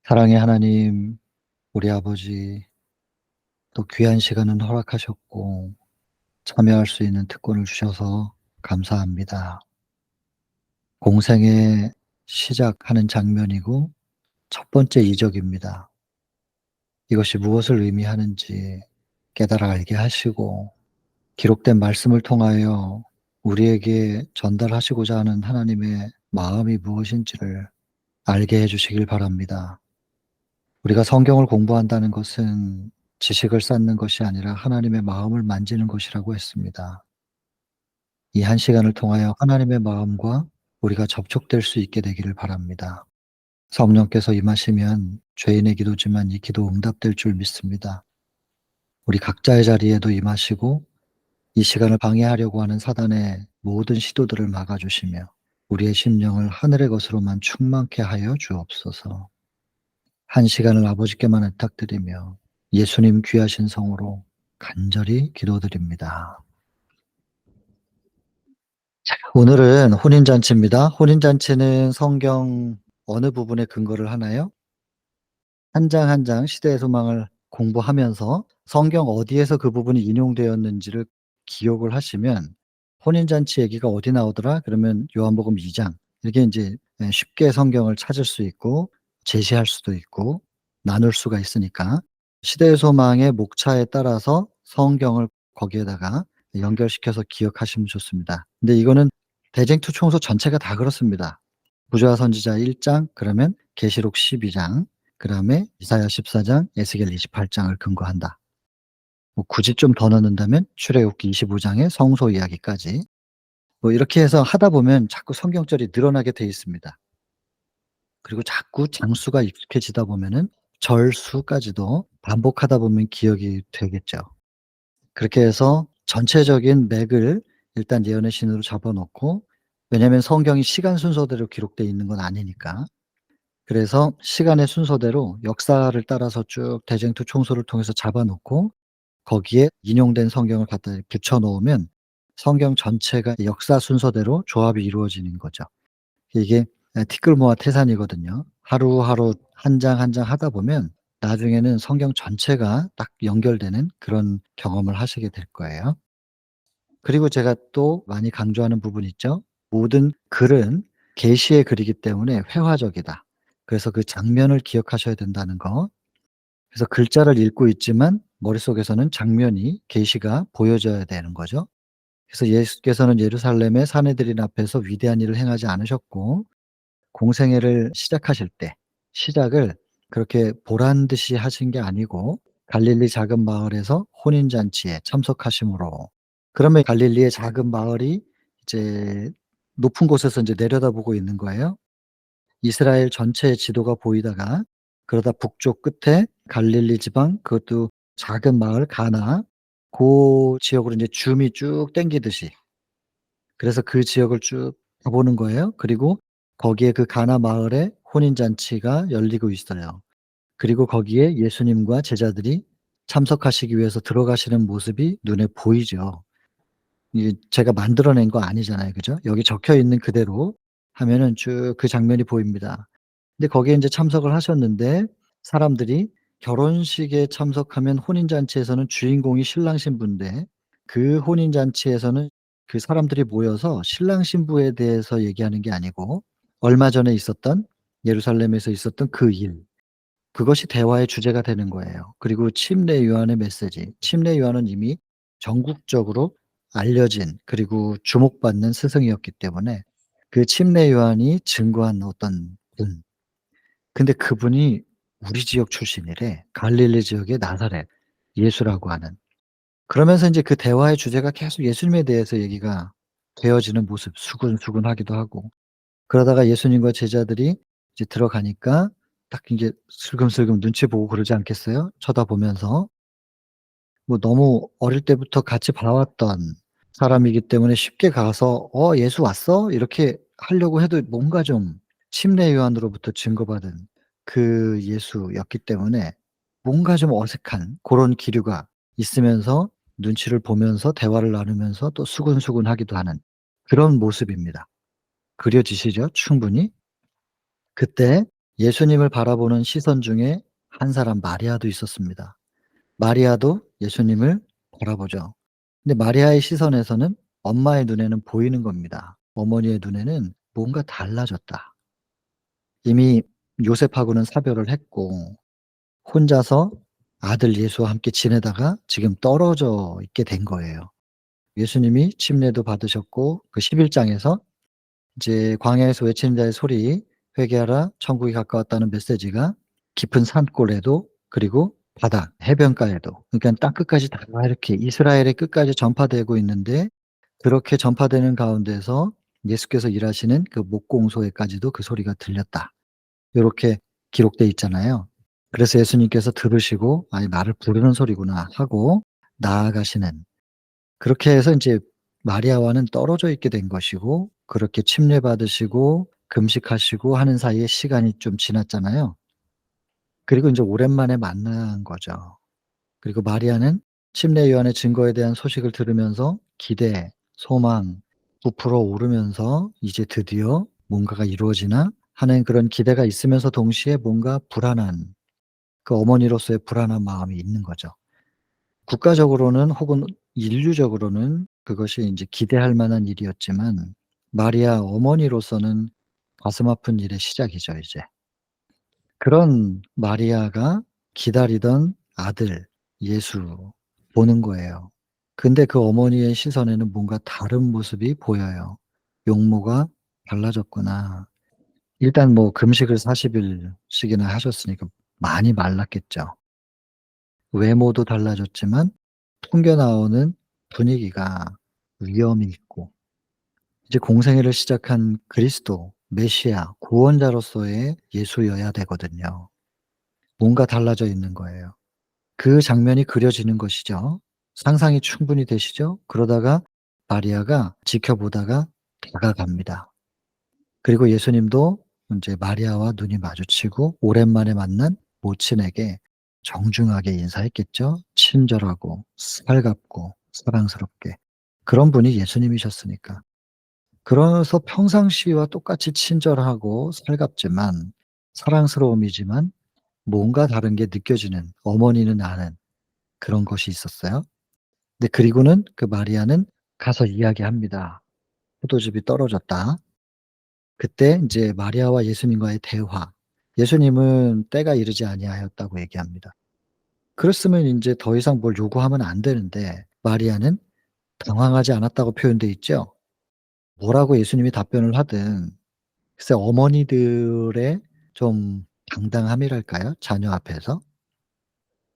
사랑의 하나님, 우리 아버지, 또 귀한 시간은 허락하셨고 참여할 수 있는 특권을 주셔서 감사합니다. 공생의 시작하는 장면이고 첫 번째 이적입니다. 이것이 무엇을 의미하는지 깨달아 알게 하시고 기록된 말씀을 통하여 우리에게 전달하시고자 하는 하나님의 마음이 무엇인지를 알게 해 주시길 바랍니다. 우리가 성경을 공부한다는 것은 지식을 쌓는 것이 아니라 하나님의 마음을 만지는 것이라고 했습니다. 이 한 시간을 통하여 하나님의 마음과 우리가 접촉될 수 있게 되기를 바랍니다. 성령께서 임하시면 죄인의 기도지만 이 기도 응답될 줄 믿습니다. 우리 각자의 자리에도 임하시고 이 시간을 방해하려고 하는 사단의 모든 시도들을 막아주시며 우리의 심령을 하늘의 것으로만 충만케 하여 주옵소서. 한 시간을 아버지께만 부탁드리며 예수님 귀하신 성으로 간절히 기도드립니다. 오늘은 혼인잔치입니다. 혼인잔치는 성경 어느 부분에 근거를 하나요? 한 장 한 장 시대의 소망을 공부하면서 성경 어디에서 그 부분이 인용되었는지를 기억을 하시면 '혼인잔치 얘기가 어디 나오더라?' 그러면 요한복음 2장 이렇게 인제 쉽게 성경을 찾을 수 있고 제시할 수도 있고 나눌 수가 있으니까 시대의 소망의 목차에 따라서 성경을 거기에다가 연결시켜서 기억하시면 좋습니다. 근데 이거는 대쟁투총서 전체가 다 그렇습니다. 부조와 선지자 1장 그러면 계시록 12장 그다음에 이사야 14장 에스겔 28 장을 근거한다. 뭐 굳이 좀 더 넣는다면 출애굽기 25 장의 성소 이야기까지 뭐 이렇게 해서 하다 보면 자꾸 성경절이 늘어나게 돼 있습니다. 그리고 자꾸 장수가 익숙해지다 보면은 절수까지도 반복하다 보면 기억이 되겠죠. 그렇게 해서 전체적인 맥을 일단 예언의 신으로 잡아 놓고 왜냐하면 성경이 시간 순서대로 기록되어 있는 건 아니니까. 그래서 시간의 순서대로 역사를 따라서 쭉 대쟁투 총소를 통해서 잡아 놓고 거기에 인용된 성경을 갖다 붙여 놓으면 성경 전체가 역사 순서대로 조합이 이루어지는 거죠. 이게 티끌 모아 태산이거든요. 하루하루 한 장 한 장 하다 보면 나중에는 성경 전체가 딱 연결되는 그런 경험을 하시게 될 거예요. 그리고 제가 또 많이 강조하는 부분이 있죠. 모든 글은 계시의 글이기 때문에 회화적이다. 그래서 그 장면을 기억하셔야 된다는 거. 그래서 글자를 읽고 있지만 머릿속에서는 장면이 계시가 보여져야 되는 거죠. 그래서 예수께서는 예루살렘의 사내들인 앞에서 위대한 일을 행하지 않으셨고 공생애를 시작하실 때 시작을 그렇게 보란 듯이 하신 게 아니고 갈릴리 작은 마을에서 혼인 잔치에 참석하심으로 그러면 갈릴리의 작은 마을이 이제 높은 곳에서 인제 내려다보고 있는 거예요. 이스라엘 전체의 지도가 보이다가 그러다 북쪽 끝에 갈릴리 지방 그것도 작은 마을 가나 고 지역으로 인제 줌이 쭉 당기듯이 그래서 그 지역을 쭉 가보는 거예요. 그리고 거기에 그 가나 마을에 혼인 잔치가 열리고 있어요. 그리고 거기에 예수님과 제자들이 참석하시기 위해서 들어가시는 모습이 눈에 보이죠. 이게 제가 만들어 낸 거 아니잖아요. 그죠? 여기 적혀 있는 그대로 하면은 쭉 그 장면이 보입니다. 근데 거기에 인제 참석을 하셨는데 사람들이 결혼식에 참석하면 혼인 잔치에서는 주인공이 신랑 신부인데 그 혼인 잔치에서는 그 사람들이 모여서 신랑 신부에 대해서 얘기하는 게 아니고 얼마 전에 있었던 예루살렘에서 있었던 그 일 그것이 대화의 주제가 되는 거예요. 그리고 침례 요한의 메시지 침례 요한은 이미 전국적으로 알려진 그리고 주목받는 스승이었기 때문에 그 침례 요한이 증거한 어떤 분 근데 그분이 우리 지역 출신이래. 갈릴리 지역의 나사렛 예수라고 하는. 그러면서 인제 그 대화의 주제가 계속 예수님에 대해서 얘기가 되어지는 모습 수근수근하기도 하고 그러다가 예수님과 제자들이 이제 들어가니까 딱 인제 슬금슬금 눈치 보고 그러지 않겠어요? 쳐다보면서. 뭐 너무 어릴 때부터 같이 봐왔던 사람이기 때문에 쉽게 가서 "어 예수 왔어?" 이렇게 하려고 해도 뭔가 좀 침례 요한으로부터 증거받은 그 예수였기 때문에 뭔가 좀 어색한 고런 기류가 있으면서 눈치를 보면서 대화를 나누면서 또 수근수근하기도 하는 그런 모습입니다. 그려지시죠 충분히? 그때 예수님을 바라보는 시선 중에 한 사람 마리아도 있었습니다. 마리아도 예수님을 바라보죠. 근데 마리아의 시선에서는 엄마의 눈에는 보이는 겁니다. 어머니의 눈에는 뭔가 달라졌다. 이미 요셉하고는 사별을 했고 혼자서 아들 예수와 함께 지내다가 지금 떨어져 있게 된 거예요. 예수님이 침례도 받으셨고 그 11 장에서 이제 광야에서 외치는 자의 소리 회개하라 천국이 가까웠다는 메시지가 깊은 산골에도 그리고 바다 해변가에도 그러니까 땅 끝까지 다 이렇게 이스라엘의 끝까지 전파되고 있는데 그렇게 전파되는 가운데서 예수께서 일하시는 그 목공소에까지도 그 소리가 들렸다. 요렇게 기록돼 있잖아요. 그래서 예수님께서 들으시고 '아 나를 부르는 소리구나.' 하고 나아가시는 그렇게 해서 인제 마리아와는 떨어져 있게 된 것이고 그렇게 침례 받으시고 금식하시고 하는 사이에 시간이 좀 지났잖아요. 그리고 인제 오랜만에 만난 거죠. 그리고 마리아는 침례 요한의 증거에 대한 소식을 들으면서 기대, 소망 부풀어 오르면서 '이제 드디어 뭔가가 이루어지나?' 하는 그런 기대가 있으면서 동시에 뭔가 불안한 그 어머니로서의 불안한 마음이 있는 거죠. 국가적으로는 혹은 인류적으로는 그것이 인제 기대할 만한 일이었지만 마리아 어머니로서는 가슴 아픈 일의 시작이죠 이제. 그런 마리아가 기다리던 아들 예수 보는 거예요. 근데 그 어머니의 시선에는 뭔가 다른 모습이 보여요. '용모가 달라졌구나.' 일단 뭐 금식을 40 일씩이나 하셨으니까 많이 말랐겠죠. 외모도 달라졌지만 풍겨 나오는 분위기가 위엄이 있고 이제 공생애를 시작한 그리스도, 메시아, 구원자로서의 예수여야 되거든요. 뭔가 달라져 있는 거예요. 그 장면이 그려지는 것이죠. 상상이 충분히 되시죠? 그러다가 마리아가 지켜보다가 다가갑니다. 그리고 예수님도 인제 마리아와 눈이 마주치고 오랜만에 만난 모친에게 정중하게 인사했겠죠. 친절하고 살갑고 사랑스럽게. 그런 분이 예수님이셨으니까. 그래서 평상시와 똑같이 친절하고 살갑지만 사랑스러움이지만 뭔가 다른 게 느껴지는 어머니는 아는 그런 것이 있었어요. 근데 그리고는 그 마리아는 가서 이야기합니다. "포도즙이 떨어졌다." 그때 인제 마리아와 예수님과의 대화. 예수님은 때가 이르지 아니하였다고 얘기합니다. 그랬으면 인제 더 이상 뭘 요구하면 안 되는데 마리아는 당황하지 않았다고 표현돼 있죠. 뭐라고 예수님이 답변을 하든 글쎄 어머니들의 좀 당당함이랄까요? 자녀 앞에서?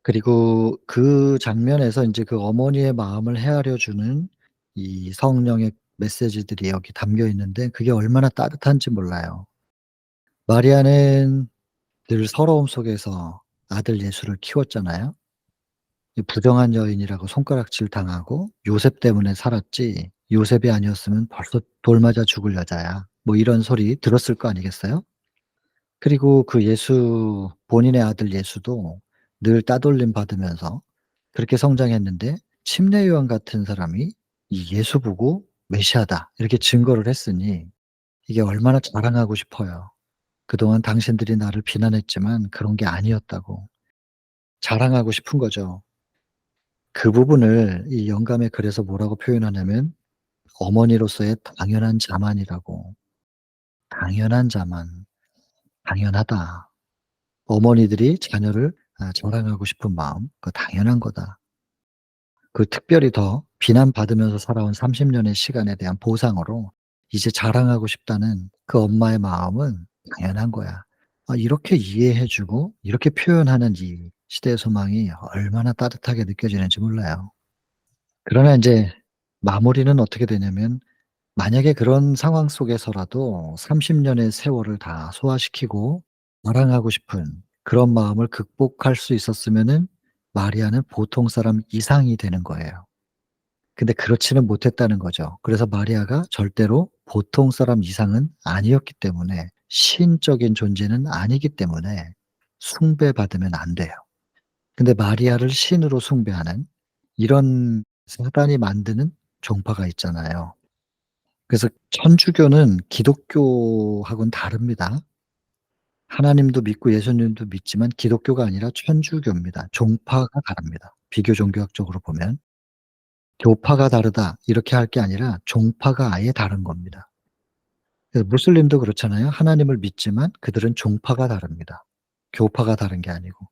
그리고 그 장면에서 인제 그 어머니의 마음을 헤아려 주는 이 성령의 메시지들이 여기 담겨 있는데 그게 얼마나 따뜻한지 몰라요. 마리아는 늘 서러움 속에서 아들 예수를 키웠잖아요. 이 부정한 여인이라고 손가락질 당하고 "요셉 때문에 살았지 요셉이 아니었으면 벌써 돌 맞아 죽을 여자야." 뭐 이런 소리 들었을 거 아니겠어요? 그리고 그 예수 본인의 아들 예수도 늘 따돌림 받으면서 그렇게 성장했는데 침례 요한 같은 사람이 이 예수 보고 "메시아다." 이렇게 증거를 했으니 이게 얼마나 자랑하고 싶어요. 그동안 당신들이 나를 비난했지만 그런 게 아니었다고 자랑하고 싶은 거죠. 그 부분을 이 영감의 글에서 뭐라고 표현하냐면 어머니로서의 당연한 자만이라고. 당연한 자만. 당연하다. 어머니들이 자녀를 자랑하고 싶은 마음 그거 당연한 거다. 그 특별히 더 비난받으면서 살아온 30 년의 시간에 대한 보상으로 이제 자랑하고 싶다는 그 엄마의 마음은 당연한 거야. 이렇게 이해해 주고 이렇게 표현하는 이 시대의 소망이 얼마나 따뜻하게 느껴지는지 몰라요. 그러나 인제 마무리는 어떻게 되냐면 만약에 그런 상황 속에서라도 30 년의 세월을 다 소화시키고 자랑하고 싶은 그런 마음을 극복할 수 있었으면은 마리아는 보통 사람 이상이 되는 거예요. 근데 그렇지는 못했다는 거죠. 그래서 마리아가 절대로 보통 사람 이상은 아니었기 때문에 신적인 존재는 아니기 때문에 숭배받으면 안 돼요. 근데 마리아를 신으로 숭배하는 이런 사단이 만드는 종파가 있잖아요. 그래서 천주교는 기독교하고는 다릅니다. 하나님도 믿고 예수님도 믿지만 기독교가 아니라 천주교입니다. 종파가 다릅니다. 비교 종교학적으로 보면. 교파가 다르다 이렇게 할 게 아니라 종파가 아예 다른 겁니다. 그래서 무슬림도 그렇잖아요. 하나님을 믿지만 그들은 종파가 다릅니다. 교파가 다른 게 아니고.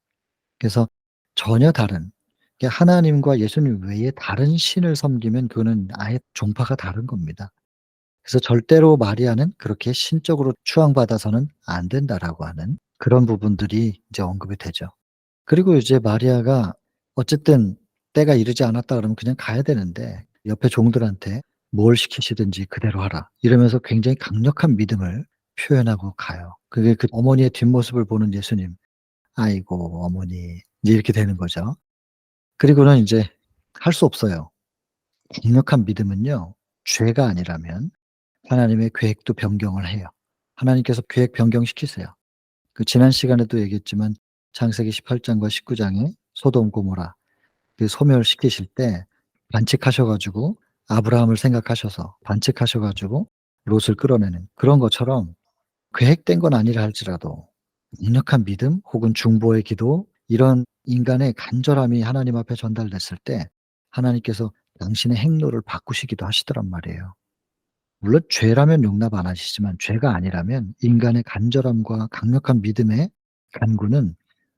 그래서 전혀 다른, 이게 하나님과 예수님 외에 다른 신을 섬기면 그거는 아예 종파가 다른 겁니다. 그래서 절대로 마리아는 그렇게 신적으로 추앙받아서는 안 된다라고 하는 그런 부분들이 이제 언급이 되죠. 그리고 이제 마리아가 어쨌든 때가 이르지 않았다 그러면 그냥 가야 되는데 옆에 종들한테 "뭘 시키시든지 그대로 하라." 이러면서 굉장히 강력한 믿음을 표현하고 가요. 그게 그 어머니의 뒷모습을 보는 예수님. '아이고 어머니.' 이제 이렇게 되는 거죠. 그리고는 인제 할 수 없어요. 강력한 믿음은요, 죄가 아니라면 하나님의 계획도 변경을 해요. 하나님께서 계획 변경시키세요. 그 지난 시간에도 얘기했지만 창세기 18 장과 19 장에 소돔 고모라 그 소멸시키실 때 반칙하셔 가지고 아브라함을 생각하셔서 반칙하셔 가지고 롯을 끌어내는 그런 것처럼 계획된 건 아니라 할지라도 강력한 믿음 혹은 중보의 기도 이런 인간의 간절함이 하나님 앞에 전달됐을 때 하나님께서 당신의 행로를 바꾸시기도 하시더란 말이에요. 물론 죄라면 용납 안 하시지만 죄가 아니라면 인간의 간절함과 강력한 믿음의 간구는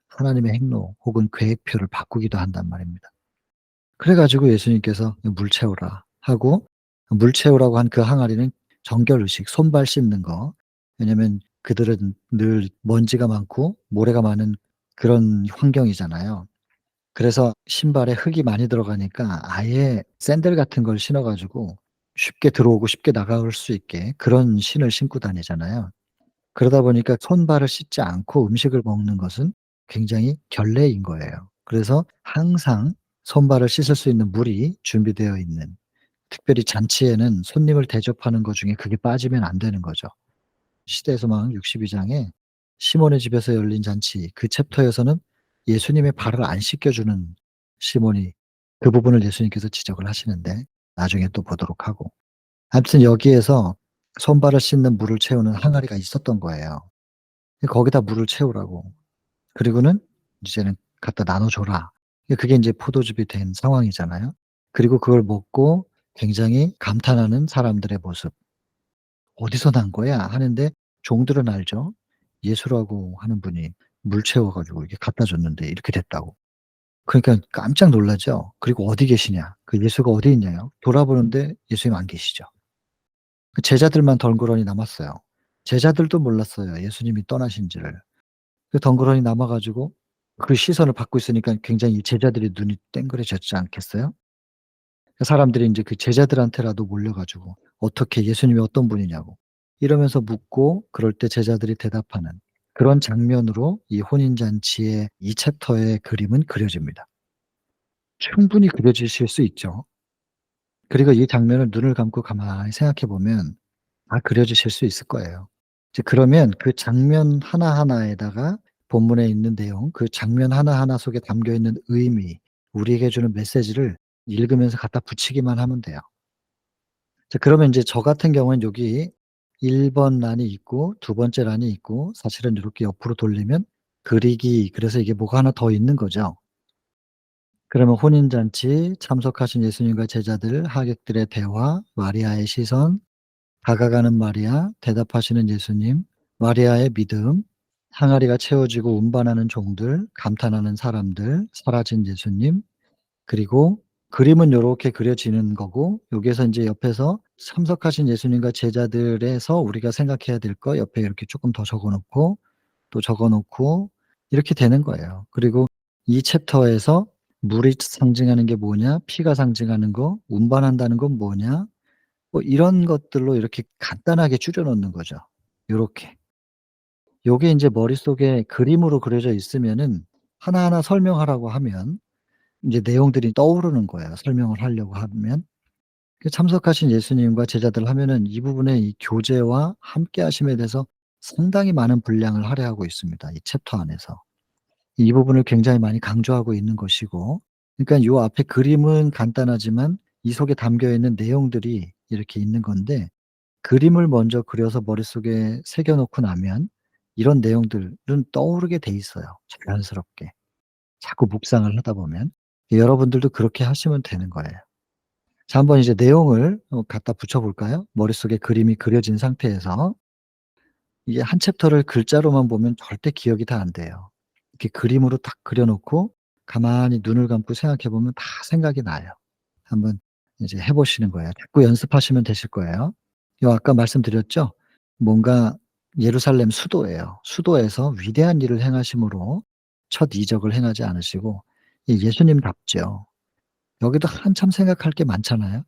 하나님의 행로 혹은 계획표를 바꾸기도 한단 말입니다. 그래 가지고 예수님께서 "물 채우라." 하고 물 채우라고 한 그 항아리는 정결 의식, 손발 씻는 거. 왜냐면 그들은 늘 먼지가 많고 모래가 많은 그런 환경이잖아요. 그래서 신발에 흙이 많이 들어가니까 아예 샌들 같은 걸 신어 가지고 쉽게 들어오고 쉽게 나갈 수 있게 그런 신을 신고 다니잖아요. 그러다 보니까 손발을 씻지 않고 음식을 먹는 것은 굉장히 결례인 거예요. 그래서 항상 손발을 씻을 수 있는 물이 준비되어 있는, 특별히 잔치에는 손님을 대접하는 것 중에 그게 빠지면 안 되는 거죠. 시대의 소망 62 장에 시몬의 집에서 열린 잔치 그 챕터에서는 예수님의 발을 안 씻겨 주는 시몬이 그 부분을 예수님께서 지적을 하시는데 나중에 또 보도록 하고. 아무튼 여기에서 손발을 씻는 물을 채우는 항아리가 있었던 거예요. 거기다 물을 채우라고. 그리고는 이제는 "갖다 나눠 줘라." 그게 인제 포도즙이 된 상황이잖아요. 그리고 그걸 먹고 굉장히 감탄하는 사람들의 모습. "어디서 난 거야?" 하는데 종들은 알죠. 예수라고 하는 분이 물 채워 가지고 이렇게 갖다 줬는데 이렇게 됐다고. 그러니까 깜짝 놀라죠. 그리고 "어디 계시냐?" 그 "예수가 어디 있냐."요. 돌아보는데 예수님 안 계시죠. 그 제자들만 덩그러니 남았어요. 제자들도 몰랐어요, 예수님이 떠나신지를. 그 덩그러니 남아 가지고 그 시선을 받고 있으니까 굉장히 제자들의 눈이 땡그레졌지 않겠어요? 그 사람들이 인제 그 제자들한테라도 몰려 가지고 어떻게 예수님이 어떤 분이냐고 이러면서 묻고 그럴 때 제자들이 대답하는 그런 장면으로 이 혼인 잔치의 이 챕터의 그림은 그려집니다. 충분히 그려지실 수 있죠. 그리고 이 장면을 눈을 감고 가만히 생각해 보면 다 그려지실 수 있을 거예요. 이제 그러면 그 장면 하나하나에다가 본문에 있는 내용, 그 장면 하나하나 속에 담겨 있는 의미, 우리에게 주는 메시지를 읽으면서 갖다 붙이기만 하면 돼요. 자 그러면 인제 저 같은 경우는 여기 1번 란이 있고 두 번째 란이 있고 사실은 이렇게 옆으로 돌리면 그리기 그래서 이게 뭐가 하나 더 있는 거죠. 그러면 혼인잔치, 참석하신 예수님과 제자들, 하객들의 대화, 마리아의 시선, 다가가는 마리아, 대답하시는 예수님, 마리아의 믿음, 항아리가 채워지고 운반하는 종들, 감탄하는 사람들, 사라진 예수님, 그리고 그림은 요렇게 그려지는 거고 여기에서 인제 옆에서 참석하신 예수님과 제자들에서 우리가 생각해야 될 거 옆에 이렇게 쪼끔 더 적어 놓고 또 적어 놓고 이렇게 되는 거예요. 그리고 이 챕터에서 물이 상징하는 게 뭐냐, 피가 상징하는 거, 운반한다는 건 뭐냐 뭐 이런 것들로 이렇게 간단하게 줄여 놓는 거죠. 요렇게. 요게 인제 머릿속에 그림으로 그려져 있으면은 하나하나 설명하라고 하면 인제 내용들이 떠오르는 거예요, 설명을 하려고 하면. 그 참석하신 예수님과 제자들 하면은 이 부분의 이 교제와 함께 하심에 대해서 상당히 많은 분량을 할애하고 있습니다, 이 챕터 안에서. 이 부분을 굉장히 많이 강조하고 있는 것이고 그러니까 요 앞에 그림은 간단하지만 이 속에 담겨 있는 내용들이 이렇게 있는 건데 그림을 먼저 그려서 머릿속에 새겨 놓고 나면 이런 내용들은 떠오르게 돼 있어요, 자연스럽게. 자꾸 묵상을 하다 보면. 여러분들도 그렇게 하시면 되는 거예요. 자, 한번 이제 내용을 갖다 붙여 볼까요? 머릿속에 그림이 그려진 상태에서 이게 한 챕터를 글자로만 보면 절대 기억이 다 안 돼요. 이렇게 그림으로 딱 그려 놓고 가만히 눈을 감고 생각해 보면 다 생각이 나요. 한번 이제 해 보시는 거예요. 자꾸 연습하시면 되실 거예요. 아까 말씀드렸죠? 뭔가 예루살렘 수도예요. 수도에서 위대한 일을 행하심으로 첫 이적을 행하지 않으시고 예수님답죠. 여기도 한참 생각할 게 많잖아요.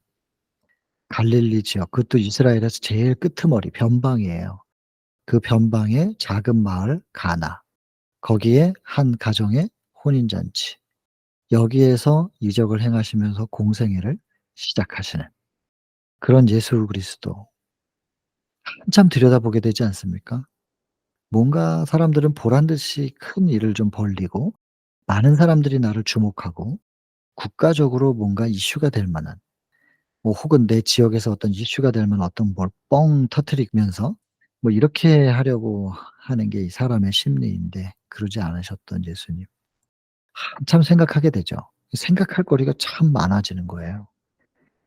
갈릴리 지역, 그것도 이스라엘에서 제일 끄트머리 변방이에요. 그 변방의 작은 마을 가나. 거기에 한 가정의 혼인잔치. 여기에서 이적을 행하시면서 공생애를 시작하시는 그런 예수 그리스도. 한참 들여다보게 되지 않습니까? 뭔가 사람들은 보란 듯이 큰 일을 좀 벌이고 많은 사람들이 나를 주목하고 국가적으로 뭔가 이슈가 될 만한 혹은 내 지역에서 어떤 이슈가 될 만한 어떤 뭘 뻥 터뜨리면서 이렇게 하려고 하는 게 이 사람의 심리인데 그러지 않으셨던 예수님. 한참 생각하게 되죠. 생각할 거리가 참 많아지는 거예요.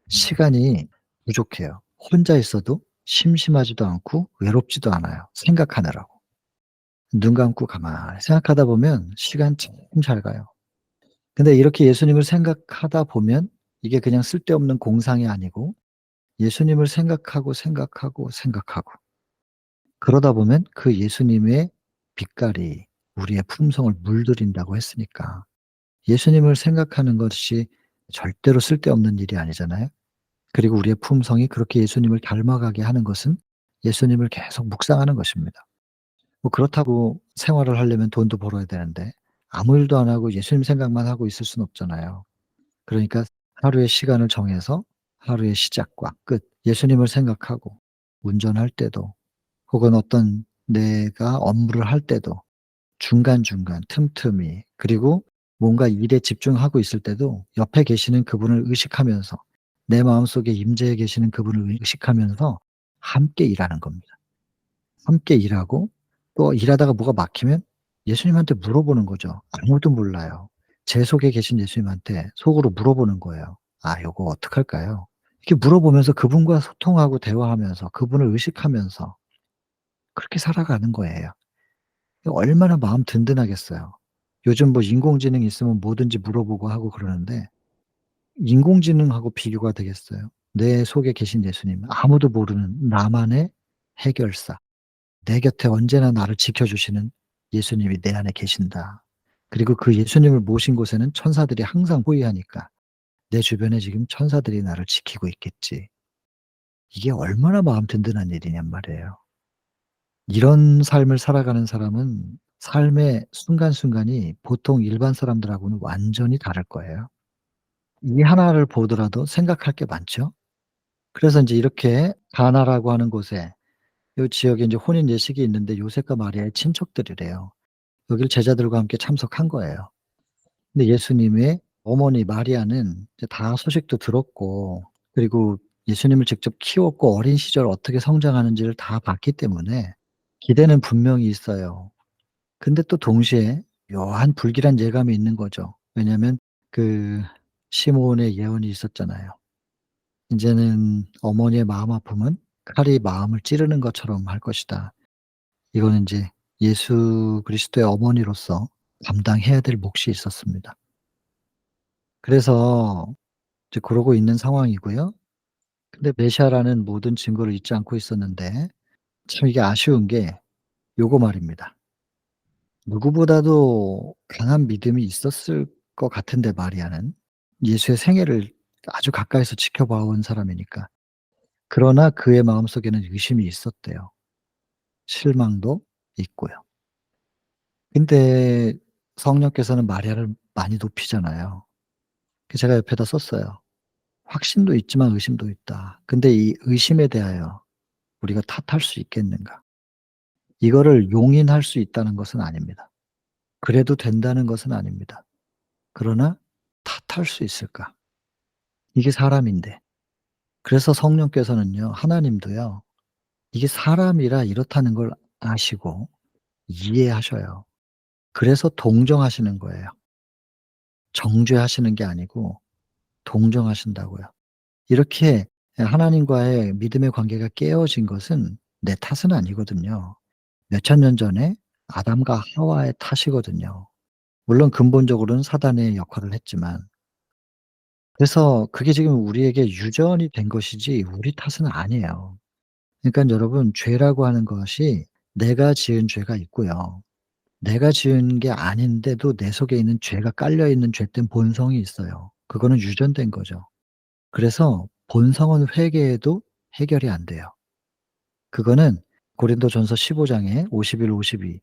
시간이 부족해요. 혼자 있어도 심심하지도 않고 외롭지도 않아요, 생각하느라고. 눈 감고 가만히 생각하다 보면 시간 참 잘 가요. 근데 이렇게 예수님을 생각하다 보면 이게 그냥 쓸데없는 공상이 아니고 예수님을 생각하고, 생각하고, 생각하고 그러다 보면 그 예수님의 빛깔이 우리의 품성을 물들인다고 했으니까 예수님을 생각하는 것이 절대로 쓸데없는 일이 아니잖아요. 그리고 우리의 품성이 그렇게 예수님을 닮아가게 하는 것은 예수님을 계속 묵상하는 것입니다. 그렇다고 생활을 하려면 돈도 벌어야 되는데 아무 일도 안 하고 예수님 생각만 하고 있을 수는 없잖아요. 그러니까 하루의 시간을 정해서 하루의 시작과 끝 예수님을 생각하고 운전할 때도 혹은 어떤 내가 업무를 할 때도 중간중간 틈틈이 그리고 뭔가 일에 집중하고 있을 때도 옆에 계시는 그분을 의식하면서 내 마음속에 임재해 계시는 그분을 의식하면서 함께 일하는 겁니다. 함께 일하고 또 일하다가 뭐가 막히면 예수님한테 물어보는 거죠. 아무도 몰라요. 제 속에 계신 예수님한테 속으로 물어보는 거예요. "아 요거 어떡할까요?" 이렇게 물어보면서 그분과 소통하고 대화하면서 그분을 의식하면서 그렇게 살아가는 거예요. 얼마나 마음 든든하겠어요. 요즘 인공지능 있으면 뭐든지 물어보고 하고 그러는데 인공지능하고 비교가 되겠어요? 내 속에 계신 예수님, 아무도 모르는 나만의 해결사. 내 곁에 언제나 나를 지켜주시는 예수님이 내 안에 계신다. 그리고 그 예수님을 모신 곳에는 천사들이 항상 호위하니까 내 주변에 지금 천사들이 나를 지키고 있겠지. 이게 얼마나 마음 든든한 일이냔 말이에요. 이런 삶을 살아가는 사람은 삶의 순간순간이 보통 일반 사람들하고는 완전히 다를 거예요. 이 하나를 보더라도 생각할 게 많죠. 그래서 인제 이렇게 가나라고 하는 곳에 요 지역에 인제 혼인 예식이 있는데 요셉과 마리아의 친척들이래요. 여길 제자들과 함께 참석한 거예요. 근데 예수님의 어머니 마리아는 이제 다 소식도 들었고 그리고 예수님을 직접 키웠고 어린 시절 어떻게 성장하는지를 다 봤기 때문에 기대는 분명히 있어요. 근데 또 동시에 묘한 불길한 예감이 있는 거죠. 왜냐하면 그 시므온의 예언이 있었잖아요. "인제는 어머니의 마음 아픔은 칼이 마음을 찌르는 것처럼 할 것이다." 이거는 인제 예수 그리스도의 어머니로서 감당해야 될 몫이 있었습니다. 그래서 이제 그러고 있는 상황이고요. 근데 메시아라는 모든 증거를 잊지 않고 있었는데 참 이게 아쉬운 게 요거 말입니다. 누구보다도 강한 믿음이 있었을 것 같은데 마리아는. 예수의 생애를 아주 가까이서 지켜봐 온 사람이니까. 그러나 그의 마음속에는 의심이 있었대요. 실망도 있고요. 근데 성령께서는 마리아를 많이 높이잖아요. 제가 옆에다 썼어요. "확신도 있지만 의심도 있다." 근데 이 의심에 대하여 우리가 탓할 수 있겠는가? 이거를 용인할 수 있다는 것은 아닙니다. 그래도 된다는 것은 아닙니다. 그러나 탓할 수 있을까? 이게 사람인데. 그래서 성령께서는요 하나님도요 이게 사람이라 이렇다는 걸 아시고 이해하셔요. 그래서 동정하시는 거예요. 정죄하시는 게 아니고 동정하신다고요. 이렇게 하나님과의 믿음의 관계가 깨어진 것은 내 탓은 아니거든요. 몇천 년 전에 아담과 하와의 탓이거든요. 물론 근본적으로는 사단의 역할을 했지만. 그래서 그게 지금 우리에게 유전이 된 것이지 우리 탓은 아니에요. 그러니깐 여러분, 죄라고 하는 것이 내가 지은 죄가 있고요. 내가 지은 게 아닌데도 내 속에 있는 죄가 깔려 있는 죄된 본성이 있어요. 그거는 유전된 거죠. 그래서 본성은 회개해도 해결이 안 돼요. 그거는 고린도전서 15 장에 51, 52,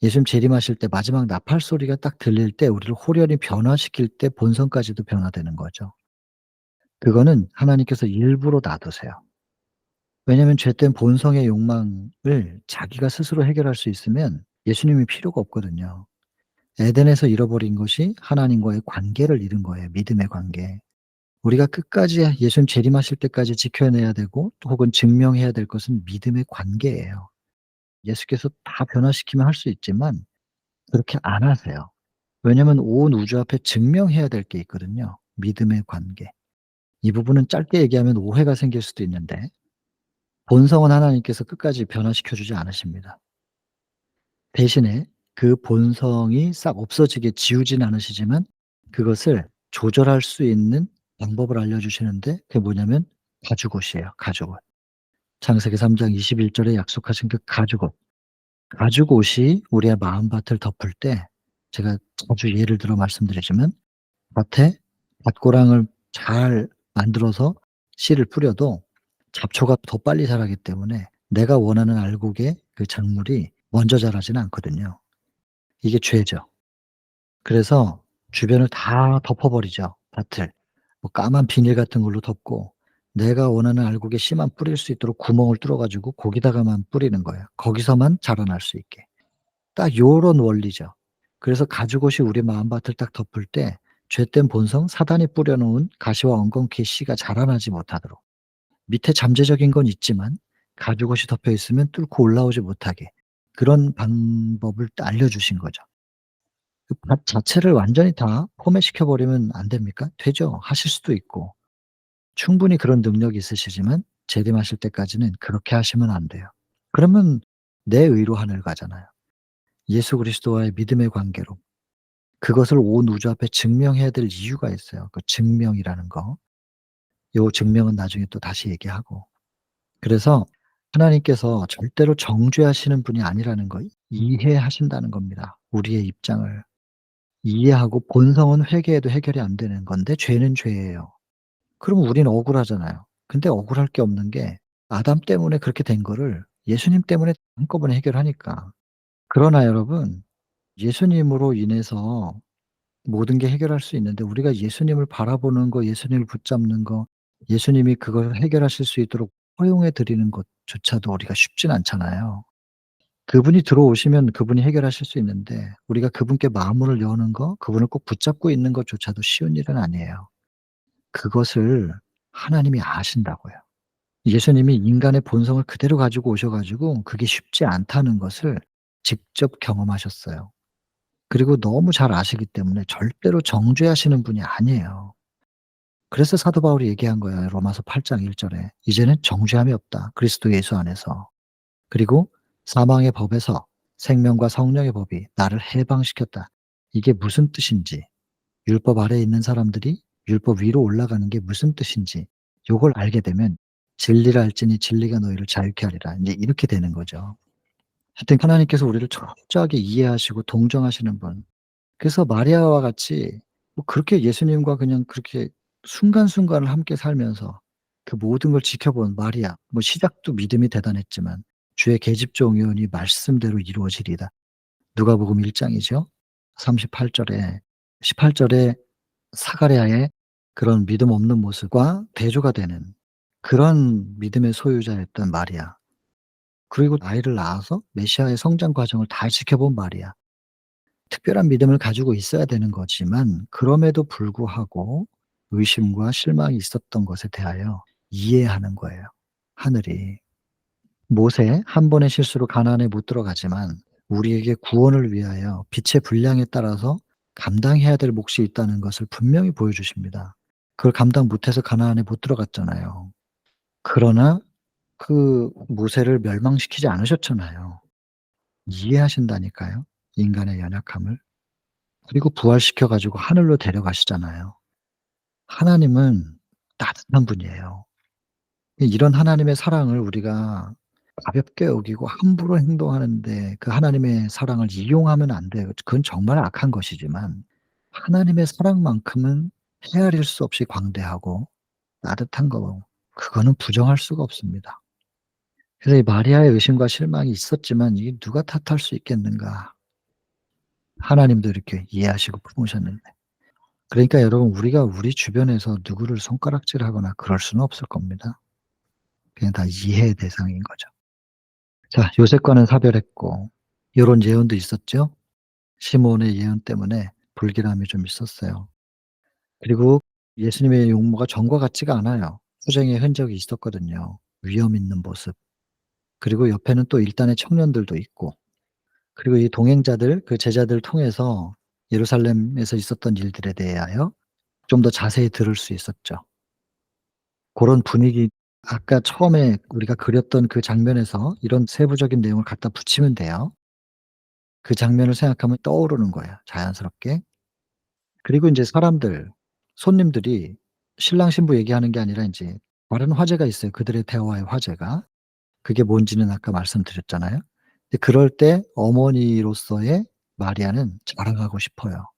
예수님 재림하실 때 마지막 나팔 소리가 딱 들릴 때 우리를 홀연히 변화시킬 때 본성까지도 변화되는 거죠. 그거는 하나님께서 일부러 놔두세요. 왜냐하면 죄된 본성의 욕망을 자기가 스스로 해결할 수 있으면 예수님이 필요가 없거든요. 에덴에서 잃어버린 것이 하나님과의 관계를 잃은 거예요, 믿음의 관계. 우리가 끝까지 예수님 재림하실 때까지 지켜내야 되고 또 혹은 증명해야 될 것은 믿음의 관계예요. 예수께서 다 변화시키면 할 수 있지만 그렇게 안 하세요. 왜냐하면 온 우주 앞에 증명해야 될 게 있거든요, 믿음의 관계. 이 부분은 짧게 얘기하면 오해가 생길 수도 있는데 본성은 하나님께서 끝까지 변화시켜 주지 않으십니다. 대신에 그 본성이 싹 없어지게 지우진 않으시지만 그것을 조절할 수 있는 방법을 알려주시는데 그게 뭐냐면 가죽옷이에요, 가죽옷. 창세기 3장 21 절에 약속하신 그 가죽옷. 가죽옷이 우리의 마음밭을 덮을 때 제가 자주 예를 들어 말씀드리지만 밭에 밭고랑을 잘 만들어서 씨를 뿌려도 잡초가 더 빨리 자라기 때문에 내가 원하는 알곡의 그 작물이 먼저 자라지는 않거든요. 이게 죄죠. 그래서 주변을 다 덮어 버리죠, 밭을. 뭐 까만 비닐 같은 걸로 덮고 내가 원하는 알곡의 씨만 뿌릴 수 있도록 구멍을 뚫어 가지고 거기다가만 뿌리는 거예요, 거기서만 자라날 수 있게. 딱 요런 원리죠. 그래서 가죽옷이 우리 마음밭을 딱 덮을 때 죄된 본성, 사단이 뿌려 놓은 가시와 엉겅퀴의 씨가 자라나지 못하도록, 밑에 잠재적인 건 있지만 가죽옷이 덮여 있으면 뚫고 올라오지 못하게 그런 방법을 알려주신 거죠. 그 밭 자체를 완전히 다 포매시켜 버리면 안 됩니까? 되죠. 하실 수도 있고. 충분히 그런 능력이 있으시지만 재림하실 때까지는 그렇게 하시면 안 돼요. 그러면 내 의로 하늘 가잖아요. 예수 그리스도와의 믿음의 관계로. 그것을 온 우주 앞에 증명해야 될 이유가 있어요, 그 증명이라는 거. 요 증명은 나중에 또 다시 얘기하고. 그래서 하나님께서 절대로 정죄하시는 분이 아니라는 거 이해하신다는 겁니다, 우리의 입장을. 이해하고 본성은 회개해도 해결이 안 되는 건데 죄는 죄예요. 그럼 우리는 억울하잖아요. 근데 억울할 게 없는 게 아담 때문에 그렇게 된 거를 예수님 때문에 한꺼번에 해결하니까. 그러나 여러분, 예수님으로 인해서 모든 게 해결할 수 있는데 우리가 예수님을 바라보는 거, 예수님을 붙잡는 거, 예수님이 그걸 해결하실 수 있도록 허용해 드리는 것조차도 우리가 쉽진 않잖아요. 그분이 들어오시면 그분이 해결하실 수 있는데 우리가 그분께 마음문을 여는 거, 그분을 꼭 붙잡고 있는 것조차도 쉬운 일은 아니에요. 그것을 하나님이 아신다고요. 예수님이 인간의 본성을 그대로 가지고 오셔 가지고 그게 쉽지 않다는 것을 직접 경험하셨어요. 그리고 너무 잘 아시기 때문에 절대로 정죄하시는 분이 아니에요. 그래서 사도 바울이 얘기한 거예요, 로마서 8장 1 절에. "이제는 정죄함이 없다, 그리스도 예수 안에서." 그리고 "사망의 법에서 생명과 성령의 법이 나를 해방시켰다." 이게 무슨 뜻인지, 율법 아래에 있는 사람들이 율법 위로 올라가는 게 무슨 뜻인지 요걸 알게 되면 "진리를 알지니 진리가 너희를 자유케 하리라." 인제 이렇게 되는 거죠. 하여튼 하나님께서 우리를 철저하게 이해하시고 동정하시는 분. 그래서 마리아와 같이 뭐 그렇게 예수님과 그냥 그렇게 순간순간을 함께 살면서 그 모든 걸 지켜본 마리아, 뭐 시작도 믿음이 대단했지만 "주의 계집종이오니 말씀대로 이루어지리이다." 누가복음 1 장이죠. 38 절에 18 절에 사가랴의 그런 믿음 없는 모습과 대조가 되는 그런 믿음의 소유자였던 마리아. 그리고 아이를 낳아서 메시아의 성장 과정을 다 지켜본 마리아. 특별한 믿음을 가지고 있어야 되는 거지만 그럼에도 불구하고 의심과 실망이 있었던 것에 대하여 이해하는 거예요, 하늘이. 모세 한 번의 실수로 가나안에 못 들어가지만 우리에게 구원을 위하여 빛의 분량에 따라서 감당해야 될 몫이 있다는 것을 분명히 보여주십니다. 그걸 감당 못해서 가나안에 못 들어갔잖아요. 그러나 그 모세를 멸망시키지 않으셨잖아요. 이해하신다니까요, 인간의 연약함을. 그리고 부활시켜 가지고 하늘로 데려가시잖아요. 하나님은 따뜻한 분이에요. 이런 하나님의 사랑을 우리가 가볍게 여기고 함부로 행동하는데 그 하나님의 사랑을 이용하면 안 돼요. 그건 정말 악한 것이지만 하나님의 사랑만큼은 헤아릴 수 없이 광대하고 따뜻한 거, 그거는 부정할 수가 없습니다. 그래서 이 마리아의 의심과 실망이 있었지만 이게 누가 탓할 수 있겠는가. 하나님도 이렇게 이해하시고 품으셨는데. 그러니까 여러분, 우리가 우리 주변에서 누구를 손가락질하거나 그럴 수는 없을 겁니다. 그냥 다 이해의 대상인 거죠. 자, 요셉과는 사별했고 요런 예언도 있었죠. 시므온의 예언 때문에 불길함이 좀 있었어요. 그리고 예수님의 용모가 전과 같지가 않아요. 투쟁의 흔적이 있었거든요. 위험 있는 모습. 그리고 옆에는 또 일단의 청년들도 있고, 그리고 이 동행자들, 그 제자들 통해서 예루살렘에서 있었던 일들에 대하여 좀 더 자세히 들을 수 있었죠. 고런 분위기, 아까 처음에 우리가 그렸던 그 장면에서 이런 세부적인 내용을 갖다 붙이면 돼요. 그 장면을 생각하면 떠오르는 거예요, 자연스럽게. 그리고 인제 사람들, 손님들이 신랑 신부 얘기하는 게 아니라 인제 다른 화제가 있어요, 그들의 대화의 화제가. 그게 뭔지는 아까 말씀드렸잖아요. 근데 그럴 때 어머니로서의 마리아는 자랑하고 싶어요.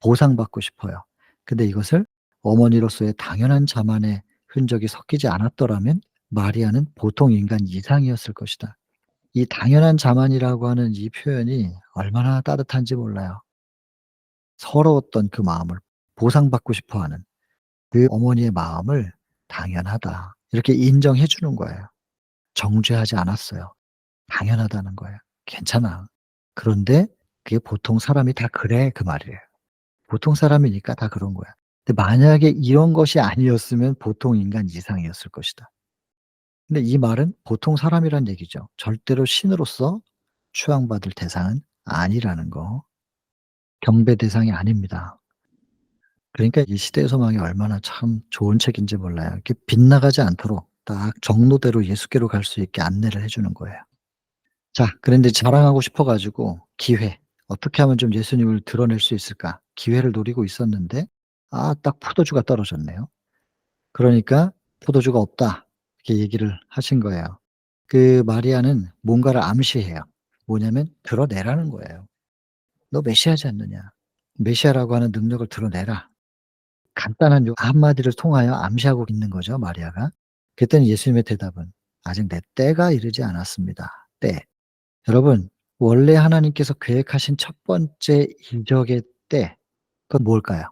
보상받고 싶어요. 근데 이것을 어머니로서의 당연한 자만의 흔적이 섞이지 않았더라면 마리아는 보통 인간 이상이었을 것이다. 이 당연한 자만이라고 하는 이 표현이 얼마나 따뜻한지 몰라요. 서러웠던 그 마음을 보상받고 싶어 하는 그 어머니의 마음을 당연하다, 이렇게 인정해 주는 거예요. 정죄하지 않았어요. 당연하다는 거예요. 괜찮아. 그런데 그게 보통 사람이 다 그래, 그 말이에요. 보통 사람이니까 다 그런 거야. 근데 만약에 이런 것이 아니었으면 보통 인간 이상이었을 것이다. 근데 이 말은 보통 사람이란 얘기죠. 절대로 신으로서 추앙받을 대상은 아니라는 거. 경배 대상이 아닙니다. 그러니까 이 시대의 소망이 얼마나 참 좋은 책인지 몰라요. 이렇게 빗나가지 않도록 딱 정로대로 예수께로 갈 수 있게 안내를 해 주는 거예요. 자, 그런데 자랑하고 싶어 가지고 기회, 어떻게 하면 좀 예수님을 드러낼 수 있을까? 기회를 노리고 있었는데 딱 포도주가 떨어졌네요. 그러니까 "포도주가 없다." 이렇게 얘기를 하신 거예요. 그 마리아는 뭔가를 암시해요. 뭐냐면 드러내라는 거예요. "너 메시아지 않느냐. 메시아라고 하는 능력을 드러내라." 간단한 요 한마디를 통하여 암시하고 있는 거죠, 마리아가. 그랬더니 예수님의 대답은 "아직 내 때가 이르지 않았습니다." 때. 여러분, 원래 하나님께서 계획하신 첫 번째 이적의 때, 그건 뭘까요?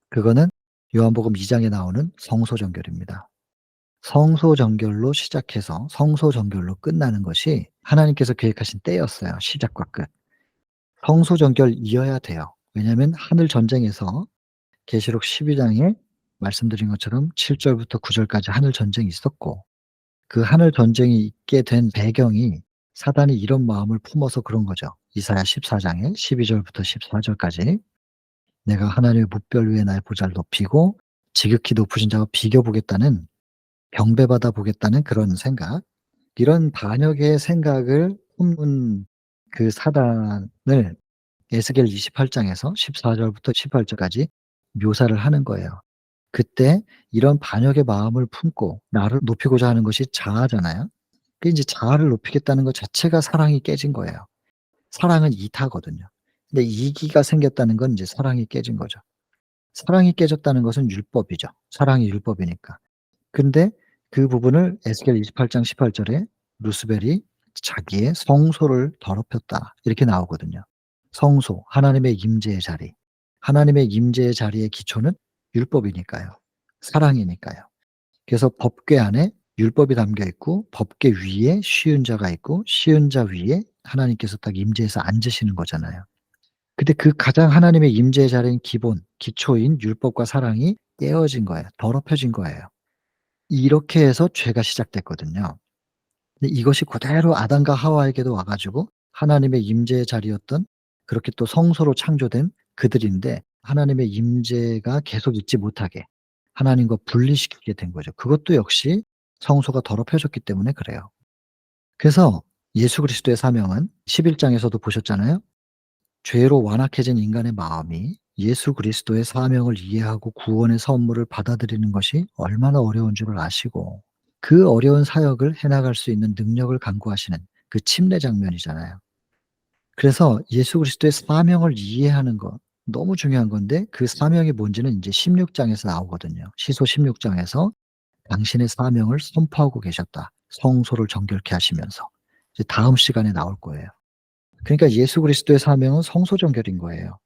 그거는 요한복음 2 장에 나오는 성소정결입니다. 성소정결로 시작해서 성소정결로 끝나는 것이 하나님께서 계획하신 때였어요, 시작과 끝. 성소정결이어야 돼요. 왜냐하면 하늘 전쟁에서 계시록 12 장에 말씀드린 것처럼 7 절부터 9 절까지 하늘 전쟁이 있었고, 그 하늘 전쟁이 있게 된 배경이 사단이 이런 마음을 품어서 그런 거죠. 이사야 14 장에 12 절부터 14 절까지 "내가 하나님의 뭇별 위에 나의 보좌를 높이고 지극히 높으신 자와 비교 보겠다."는, 경배받아 보겠다는 그런 생각, 이런 반역의 생각을 품은 그 사단을 에스겔 28 장에서 14 절부터 18 절까지 묘사를 하는 거예요. 그때 이런 반역의 마음을 품고 나를 높이고자 하는 것이 자아잖아요. 그 인제 자아를 높이겠다는 것 자체가 사랑이 깨진 거예요. 사랑은 이타거든요. 근데 이기가 생겼다는 건 인제 사랑이 깨진 거죠. 사랑이 깨졌다는 것은 율법이죠. 사랑이 율법이니까. 근데 그 부분을 에스겔 28장 18 절에 루스벨이 자기의 성소를 더럽혔다, 이렇게 나오거든요. 성소, 하나님의 임재의 자리. 하나님의 임재의 자리의 기초는 율법이니까요. 사랑이니까요. 그래서 법궤 안에 율법이 담겨 있고 법궤 위에 쉬운 자가 있고 쉬운 자 위에 하나님께서 딱 임재해서 앉으시는 거잖아요. 근데 그 가장 하나님의 임재의 자리인 기본, 기초인 율법과 사랑이 깨어진 거예요. 더럽혀진 거예요. 이렇게 해서 죄가 시작됐거든요. 근데 이것이 그대로 아담과 하와에게도 와 가지고 하나님의 임재의 자리였던 그렇게 또 성소로 창조된 그들인데 하나님의 임재가 계속 있지 못하게 하나님과 분리시키게 된 거죠. 그것도 역시 성소가 더럽혀졌기 때문에 그래요. 그래서 예수 그리스도의 사명은 11 장에서도 보셨잖아요. 죄로 완악해진 인간의 마음이 예수 그리스도의 사명을 이해하고 구원의 선물을 받아들이는 것이 얼마나 어려운 줄을 아시고 그 어려운 사역을 해 나갈 수 있는 능력을 간구하시는 그 침례 장면이잖아요. 그래서 예수 그리스도의 사명을 이해하는 것 너무 중요한 건데 그 사명이 뭔지는 인제 16 장에서 나오거든요. 시소 16 장에서 당신의 사명을 선포하고 계셨다. 성소를 정결케 하시면서. 이제 다음 시간에 나올 거예요. 그러니까 예수 그리스도의 사명은 성소 정결인 거예요.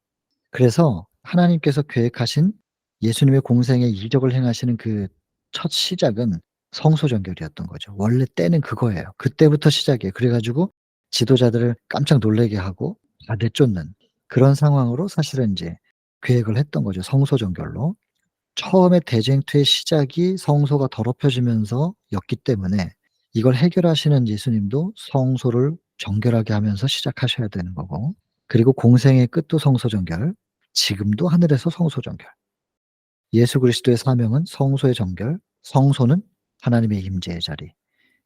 그래서 하나님께서 계획하신 예수님의 공생의 이적을 행하시는 그 첫 시작은 성소 정결이었던 거죠. 원래 때는 그거예요. 그때부터 시작이에요. 그래 가지고 지도자들을 깜짝 놀라게 하고 다 내쫓는 그런 상황으로 사실은 인제 계획을 했던 거죠, 성소 정결로. 처음에 대쟁투의 시작이 성소가 더럽혀지면서였기 때문에 이걸 해결하시는 예수님도 성소를 정결하게 하면서 시작하셔야 되는 거고 그리고 공생의 끝도 성소 정결, 지금도 하늘에서 성소 정결. 예수 그리스도의 사명은 성소의 정결, 성소는 하나님의 임재의 자리.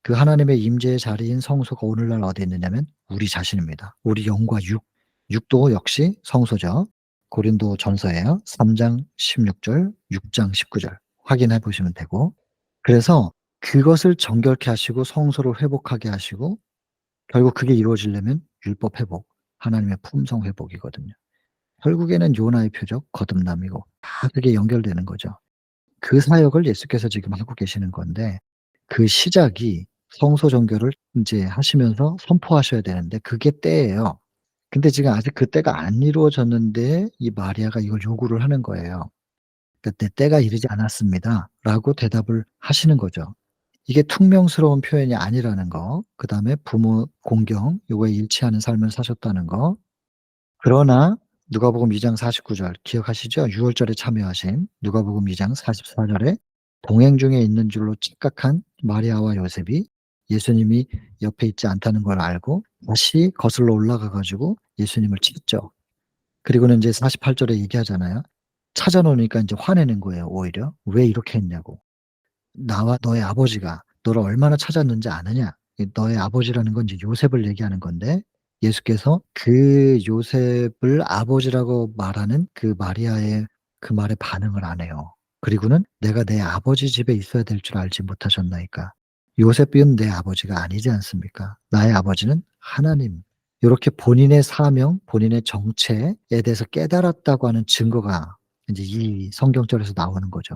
그 하나님의 임재의 자리인 성소가 오늘날 어디에 있느냐면 우리 자신입니다. 우리 영과 육, 육도 역시 성소죠. 고린도전서예요. 3장 16 절, 6장 19절 확인해 보시면 되고 그래서 그것을 정결케 하시고 성소를 회복하게 하시고 결국 그게 이루어지려면 율법 회복, 하나님의 품성 회복이거든요. 결국에는 요나의 표적, 거듭남이고 다 그게 연결되는 거죠. 그 사역을 예수께서 지금 하고 계시는 건데 그 시작이 성소 정결을 인제 하시면서 선포하셔야 되는데 그게 때예요. 근데 지금 아직 그 때가 안 이루어졌는데 이 마리아가 이걸 요구를 하는 거예요. 그러니까 "내 때가 이르지 않았습니다."라고 대답을 하시는 거죠. 이게 퉁명스러운 표현이 아니라는 거, 그다음에 부모 공경 요거에 일치하는 삶을 사셨다는 거. 그러나 누가복음 2장 49절 기억하시죠? 유월절에 참여하신 누가복음 2장 44 절에 동행 중에 있는 줄로 착각한 마리아와 요셉이 예수님이 옆에 있지 않다는 걸 알고 다시 거슬러 올라가 가지고 예수님을 찾죠. 그리고는 인제 48 절에 얘기하잖아요. 찾아 놓으니까 인제 화내는 거예요 오히려. "왜 이렇게 했냐."고. "나와 너의 아버지가 너를 얼마나 찾았는지 아느냐." 이 너의 아버지라는 건 이제 요셉을 얘기하는 건데 예수께서 그 요셉을 아버지라고 말하는 그 마리아의 그 말에 반응을 안 해요. 그리고는 "내가 내 아버지 집에 있어야 될 줄 알지 못하셨나이까." 요셉은 내 아버지가 아니지 않습니까? 나의 아버지는 하나님. 요렇게 본인의 사명, 본인의 정체에 대해서 깨달았다고 하는 증거가 인제 이 성경절에서 나오는 거죠.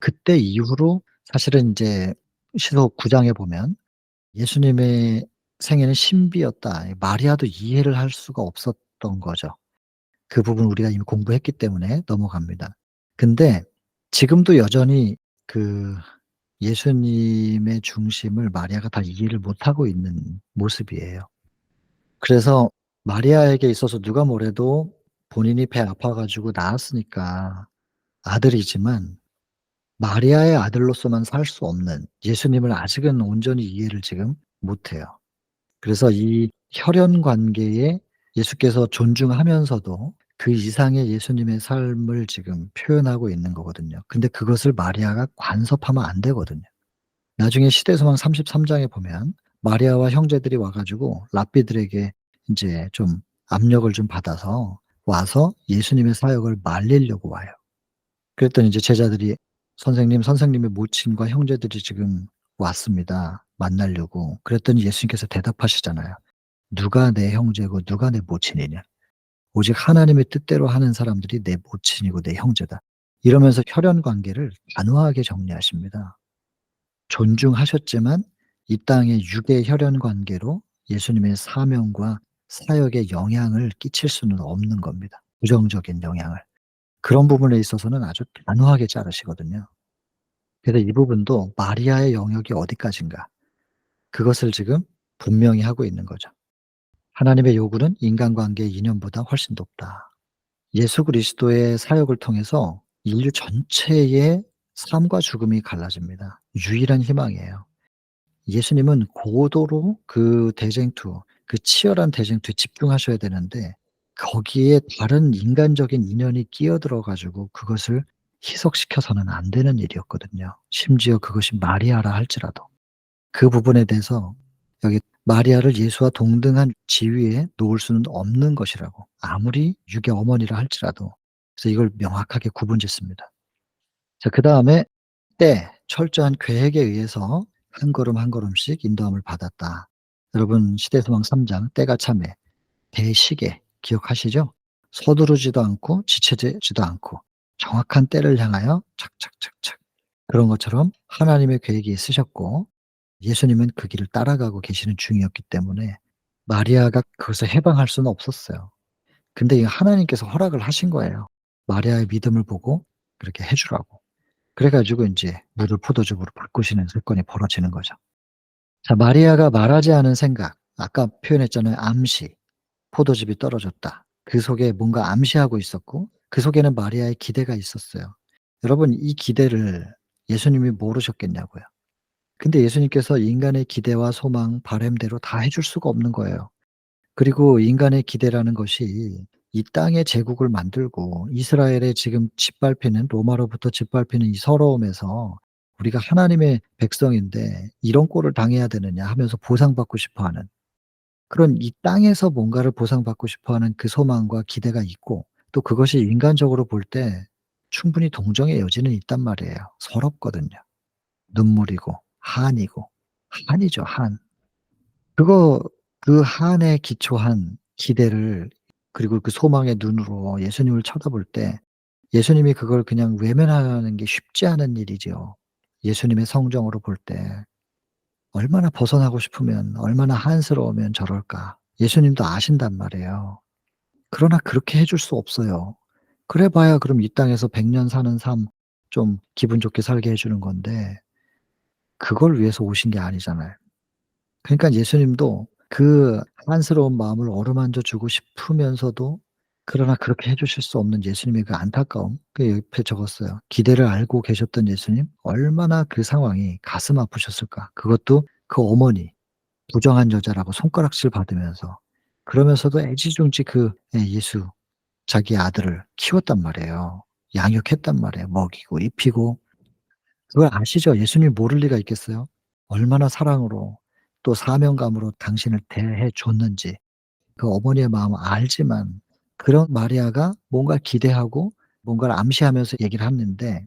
그때 이후로 사실은 인제 시록 9 장에 보면 예수님의 생애는 신비였다. 마리아도 이해를 할 수가 없었던 거죠. 그 부분 우리가 이미 공부했기 때문에 넘어갑니다. 근데 지금도 여전히 그 예수님의 중심을 마리아가 다 이해를 못하고 있는 모습이에요. 그래서 마리아에게 있어서 누가 뭐래도 본인이 배 아파 가지고 낳았으니까 아들이지만 마리아의 아들로서만 살 수 없는 예수님을 아직은 온전히 이해를 지금 못해요. 그래서 이 혈연 관계에 예수께서 존중하면서도 그 이상의 예수님의 삶을 지금 표현하고 있는 거거든요. 근데 그것을 마리아가 간섭하면 안 되거든요. 나중에 시대소망 33 장에 보면 마리아와 형제들이 와 가지고 랍비들에게 인제 좀 압력을 좀 받아서 와서 예수님의 사역을 말리려고 와요. 그랬더니 이제 제자들이 "선생님, 선생님의 모친과 형제들이 지금 왔습니다, 만나려고." 그랬더니 예수님께서 대답하시잖아요. "누가 내 형제고 누가 내 모친이냐. 오직 하나님의 뜻대로 하는 사람들이 내 모친이고 내 형제다." 이러면서 혈연 관계를 단호하게 정리하십니다. 존중하셨지만 이 땅의 육의 혈연 관계로 예수님의 사명과 사역에 영향을 끼칠 수는 없는 겁니다, 부정적인 영향을. 그런 부분에 있어서는 아주 단호하게 자르시거든요. 그래서 이 부분도 마리아의 영역이 어디까진가 그것을 지금 분명히 하고 있는 거죠. 하나님의 요구는 인간관계의 이념보다 훨씬 높다. 예수 그리스도의 사역을 통해서 인류 전체의 삶과 죽음이 갈라집니다. 유일한 희망이에요. 예수님은 고도로 그 대쟁투, 그 치열한 대쟁투에 집중하셔야 되는데 거기에 다른 인간적인 인연이 끼어들어 가지고 그것을 희석시켜서는 안 되는 일이었거든요. 심지어 그것이 마리아라 할지라도. 그 부분에 대해서 여기 마리아를 예수와 동등한 지위에 놓을 수는 없는 것이라고. 아무리 육의 어머니라 할지라도. 그래서 이걸 명확하게 구분짓습니다. 자, 그다음에 철저한 계획에 의해서 한 걸음 한 걸음씩 인도함을 받았다. 여러분 시대소망 3장 때가 참에 대시계 기억하시죠? 서두르지도 않고 지체되지도 않고 정확한 때를 향하여 착착착착 그런 것처럼 하나님의 계획이 있으셨고 예수님은 그 길을 따라가고 계시는 중이었기 때문에 마리아가 그것을 해방할 수는 없었어요. 근데 이 하나님께서 허락을 하신 거예요. 마리아의 믿음을 보고 그렇게 해 주라고. 그래 가지고 인제 물을 포도즙으로 바꾸시는 사건이 벌어지는 거죠. 자, 마리아가 말하지 않은 생각 아까 표현했잖아요. 암시. 포도즙이 떨어졌다. 그 속에 뭔가 암시하고 있었고 그 속에는 마리아의 기대가 있었어요. 여러분 이 기대를 예수님이 모르셨겠냐고요. 근데 예수님께서 인간의 기대와 소망, 바램대로 다 해줄 수가 없는 거예요. 그리고 인간의 기대라는 것이 이 땅의 제국을 만들고 이스라엘의 지금 짓밟히는 로마로부터 짓밟히는 이 서러움에서 우리가 하나님의 백성인데 '이런 꼴을 당해야 되느냐.' 하면서 보상받고 싶어 하는 그런 이 땅에서 뭔가를 보상받고 싶어 하는 그 소망과 기대가 있고 또 그것이 인간적으로 볼 때 충분히 동정의 여지는 있단 말이에요. 서럽거든요. 눈물이고 한이고 한이죠, 한. 그거 그 한에 기초한 기대를 그리고 그 소망의 눈으로 예수님을 쳐다볼 때 예수님이 그걸 그냥 외면하는 게 쉽지 않은 일이죠. 예수님의 성정으로 볼 때 얼마나 벗어나고 싶으면 얼마나 한스러우면 저럴까. 예수님도 아신단 말이에요. 그러나 그렇게 해줄 수 없어요. 그래 봐야 그럼 이 땅에서 100년 사는 삶 좀 기분 좋게 살게 해 주는 건데 그걸 위해서 오신 게 아니잖아요. 그러니까 예수님도 그 한스러운 마음을 어루만져 주고 싶으면서도 그러나 그렇게 해 주실 수 없는 예수님의 그 안타까움 그 옆에 적었어요. 기대를 알고 계셨던 예수님 얼마나 그 상황이 가슴 아프셨을까. 그것도 그 어머니 부정한 여자라고 손가락질 받으면서 그러면서도 애지중지 그 예수 자기 아들을 키웠단 말이에요. 양육했단 말이에요. 먹이고 입히고. 그걸 아시죠? 예수님이 모를 리가 있겠어요? 얼마나 사랑으로 또 사명감으로 당신을 대해 줬는지 그 어머니의 마음을 알지만 그런 마리아가 뭔가 기대하고 뭔가를 암시하면서 얘기를 하는데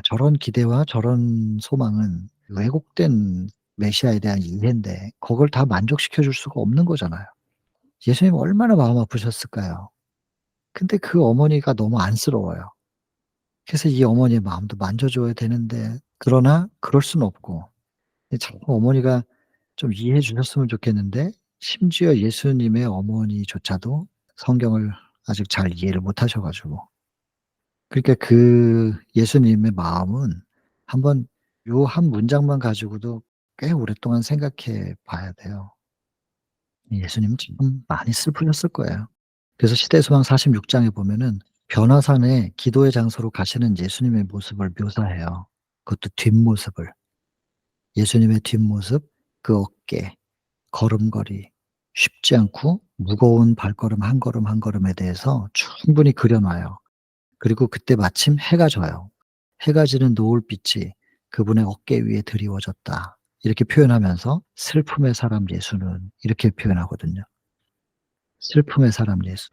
저런 기대와 저런 소망은 왜곡된 메시아에 대한 이해인데 그걸 다 만족시켜 줄 수가 없는 거잖아요. 예수님은 얼마나 마음 아프셨을까요? 근데 그 어머니가 너무 안쓰러워요. 그래서 이 어머니의 마음도 만져 줘야 되는데 그러나 그럴 수는 없고 자꾸 어머니가 좀 이해해 주셨으면 좋겠는데 심지어 예수님의 어머니조차도 성경을 아직 잘 이해를 못 하셔 가지고 그러니까 그 예수님의 마음은 한번 요 한 문장만 가지고도 꽤 오랫동안 생각해 봐야 돼요. 예수님은 참 많이 슬프셨을 거예요. 그래서 시대소망 46 장에 보면은 변화산에 기도의 장소로 가시는 예수님의 모습을 묘사해요. 그것도 뒷모습을. 예수님의 뒷모습, 그 어깨, 걸음걸이, 쉽지 않고 무거운 발걸음 한 걸음 한 걸음에 대해서 충분히 그려 놔요. 그리고 그때 마침 해가 져요. "해가 지는 노을빛이 그분의 어깨 위에 드리워졌다." 이렇게 표현하면서 슬픔의 사람 예수는 이렇게 표현하거든요. 슬픔의 사람 예수.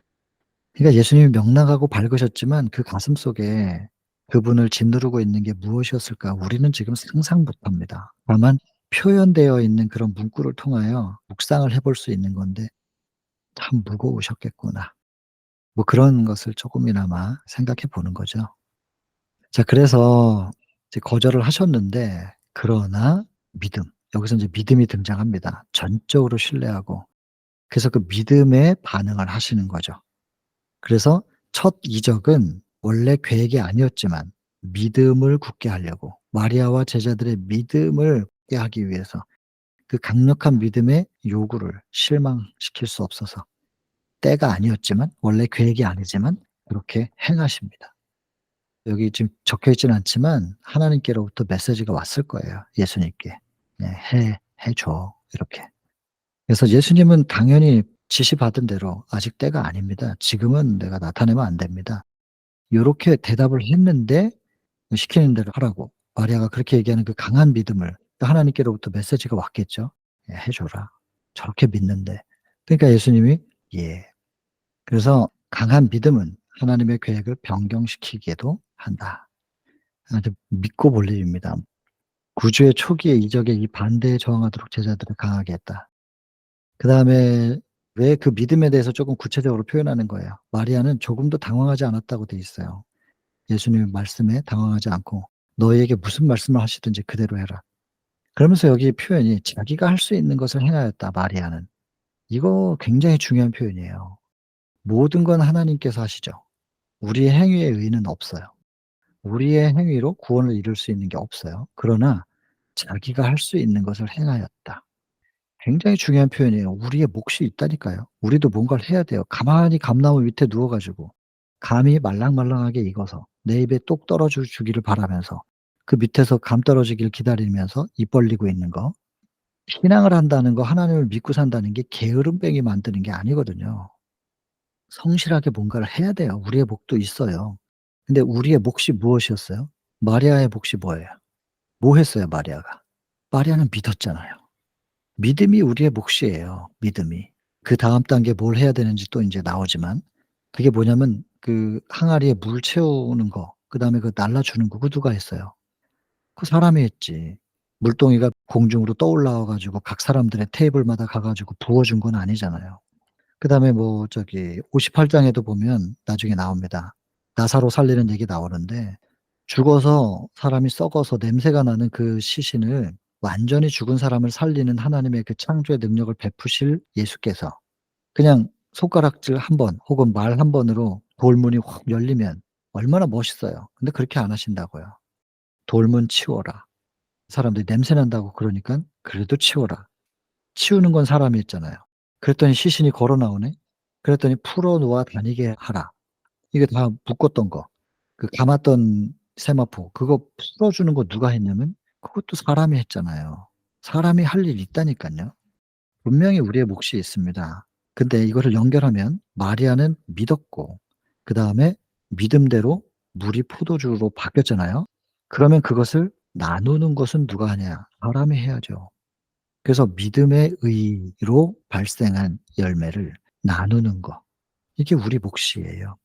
그러니까 예수님이 명랑하고 밝으셨지만 그 가슴속에 그분을 짓누르고 있는 게 무엇이었을까 우리는 지금 상상 못 합니다. 다만 표현되어 있는 그런 문구를 통하여 묵상을 해볼 수 있는 건데 '참 무거우셨겠구나.' 뭐 그런 것을 쪼금이나마 생각해 보는 거죠. 자, 그래서 이제 거절을 하셨는데 그러나 믿음, 여기서 인제 믿음이 등장합니다. 전적으로 신뢰하고 그래서 그 믿음에 반응을 하시는 거죠. 그래서 첫 이적은 원래 계획이 아니었지만 믿음을 굳게 하려고 마리아와 제자들의 믿음을 굳게 하기 위해서 그 강력한 믿음의 요구를 실망시킬 수 없어서 때가 아니었지만 원래 계획이 아니지만 그렇게 행하십니다. 여기 지금 적혀 있지는 않지만 하나님께로부터 메시지가 왔을 거예요, 예수님께. 네. "해 줘." 이렇게. 그래서 예수님은 당연히 지시받은 대로 "아직 때가 아닙니다. 지금은 내가 나타내면 안 됩니다." 요렇게 대답을 했는데 시키는 대로 하라고. 마리아가 그렇게 얘기하는 그 강한 믿음을 하나님께로부터 메시지가 왔겠죠. "예 해 줘라. 저렇게 믿는데." 그러니까 예수님이 "예." 그래서 강한 믿음은 하나님의 계획을 변경시키게도 한다. 아주 믿고 볼 일입니다. 구주의 초기에 이적에 이 반대에 저항하도록 제자들을 강하게 했다. 그다음에 왜 그 믿음에 대해서 쪼금 구체적으로 표현하는 거예요. 마리아는 조금도 당황하지 않았다고 돼 있어요. 예수님의 말씀에 당황하지 않고 "너희에게 무슨 말씀을 하시든지 그대로 해라." 그러면서 여기 표현이 자기가 할 수 있는 것을 행하였다 마리아는. 이거 굉장히 중요한 표현이에요. 모든 건 하나님께서 하시죠. 우리의 행위에 의는 없어요. 우리의 행위로 구원을 이룰 수 있는 게 없어요. 그러나 자기가 할 수 있는 것을 행하였다. 굉장히 중요한 표현이에요. 우리의 몫이 있다니까요. 우리도 뭔가를 해야 돼요. 가만히 감나무 밑에 누워 가지고 감이 말랑말랑하게 익어서 내 입에 똑 떨어져 주기를 바라면서 그 밑에서 감 떨어지기를 기다리면서 입 벌리고 있는 거. 신앙을 한다는 거, 하나님을 믿고 산다는 게 게으름뱅이 만드는 게 아니거든요. 성실하게 뭔가를 해야 돼요. 우리의 몫도 있어요. 근데 우리의 몫이 무엇이었어요? 마리아의 몫이 뭐예요? 뭐 했어요 마리아가? 마리아는 믿었잖아요. 믿음이 우리의 몫이에요, 믿음이. 그다음 단계 뭘 해야 되는지 또 인제 나오지만 그게 뭐냐면 그 항아리에 물 채우는 거 그다음에 그 날라 주는 거 그거 누가 했어요? 그 사람이 했지. 물동이가 공중으로 떠올라와 가지고 각 사람들의 테이블마다 가 가지고 부어 준 건 아니잖아요. 그다음에 뭐 저기 58 장에도 보면 나중에 나옵니다. 나사로 살리는 얘기 나오는데 죽어서 사람이 썩어서 냄새가 나는 그 시신을 완전히 죽은 사람을 살리는 하나님의 그 창조의 능력을 베푸실 예수께서 그냥 손가락질 한 번 혹은 말 한 번으로 돌문이 확 열리면 얼마나 멋있어요. 근데 그렇게 안 하신다고요. "돌문 치워라." 사람들이 "냄새 난다."고 그러니깐 "그래도 치워라." 치우는 건 사람이 했잖아요. 그랬더니 시신이 걸어 나오네. 그랬더니 "풀어 놓아 다니게 하라." 이게 다 묶었던 거. 그 감았던 세마포 그거 풀어 주는 거 누가 했냐면 그것도 사람이 했잖아요. 사람이 할 일이 있다니깐요. 분명히 우리의 몫이 있습니다. 근데 이거를 연결하면 마리아는 믿었고 그다음에 믿음대로 물이 포도주로 바뀌었잖아요. 그러면 그것을 나누는 것은 누가 하냐? 사람이 해야죠. 그래서 믿음의 의로 발생한 열매를 나누는 거. 이게 우리 몫이에요.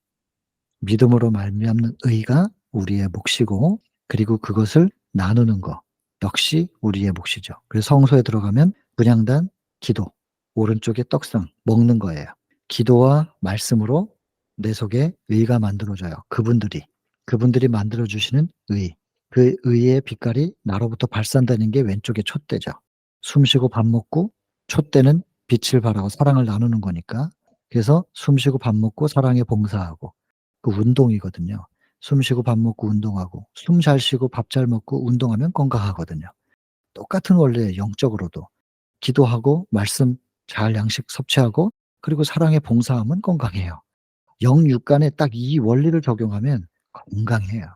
믿음으로 말미암는 의가 우리의 몫이고 그리고 그것을 나누는 거 역시 우리의 몫이죠. 그래서 성소에 들어가면 분향단, 기도, 오른쪽에 떡상 먹는 거예요. 기도와 말씀으로 내 속에 의가 만들어져요. 그분들이 만들어 주시는 의. 그 의의 빛깔이 나로부터 발산되는 게 왼쪽에 촛대죠. 숨 쉬고 밥 먹고 촛대는 빛을 발하고 사랑을 나누는 거니까 그래서 숨 쉬고 밥 먹고 사랑에 봉사하고 그 운동이거든요. 숨 쉬고 밥 먹고 운동하고 숨 잘 쉬고 밥 잘 먹고 운동하면 건강하거든요. 똑같은 원리예요 영적으로도. 기도하고 말씀 잘 양식 섭취하고 그리고 사랑에 봉사하면 건강해요. 영육간에 딱 이 원리를 적용하면 건강해요.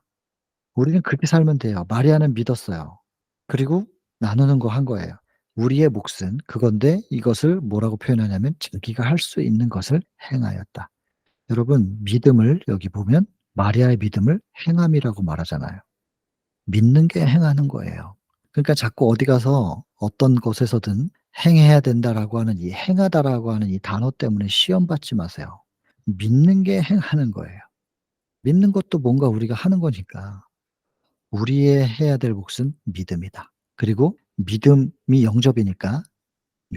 우리는 그렇게 살면 돼요. 마리아는 믿었어요. 그리고 나누는 거 한 거예요. 우리의 몫은 그건데 이것을 뭐라고 표현하냐면 자기가 할 수 있는 것을 행하였다. 여러분 믿음을 여기 보면 마리아의 믿음을 행함이라고 말하잖아요. 믿는 게 행하는 거예요. 그러니까 자꾸 어디 가서 어떤 곳에서든 "행해야 된다."라고 하는 이 행하다라고 하는 이 단어 때문에 시험 받지 마세요. 믿는 게 행하는 거예요. 믿는 것도 뭔가 우리가 하는 거니까. 우리의 해야 될 몫은 믿음이다. 그리고 믿음이 영접이니까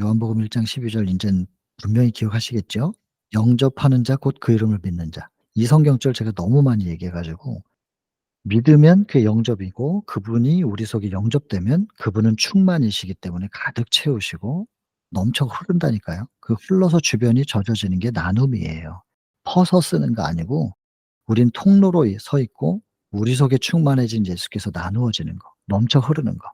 요한복음 1장 12절 인제는 분명히 기억하시겠죠? "영접하는 자 곧 그 이름을 믿는 자." 이 성경절 제가 너무 많이 얘기해 가지고 믿으면 그게 영접이고 그분이 우리 속에 영접되면 그분은 충만이시기 때문에 가득 채우시고 넘쳐 흐른다니까요. 그 흘러서 주변이 젖어지는 게 나눔이에요. 퍼서 쓰는 거 아니고 우린 통로로 서 있고 우리 속에 충만해진 예수께서 나누어지는 거, 넘쳐 흐르는 거.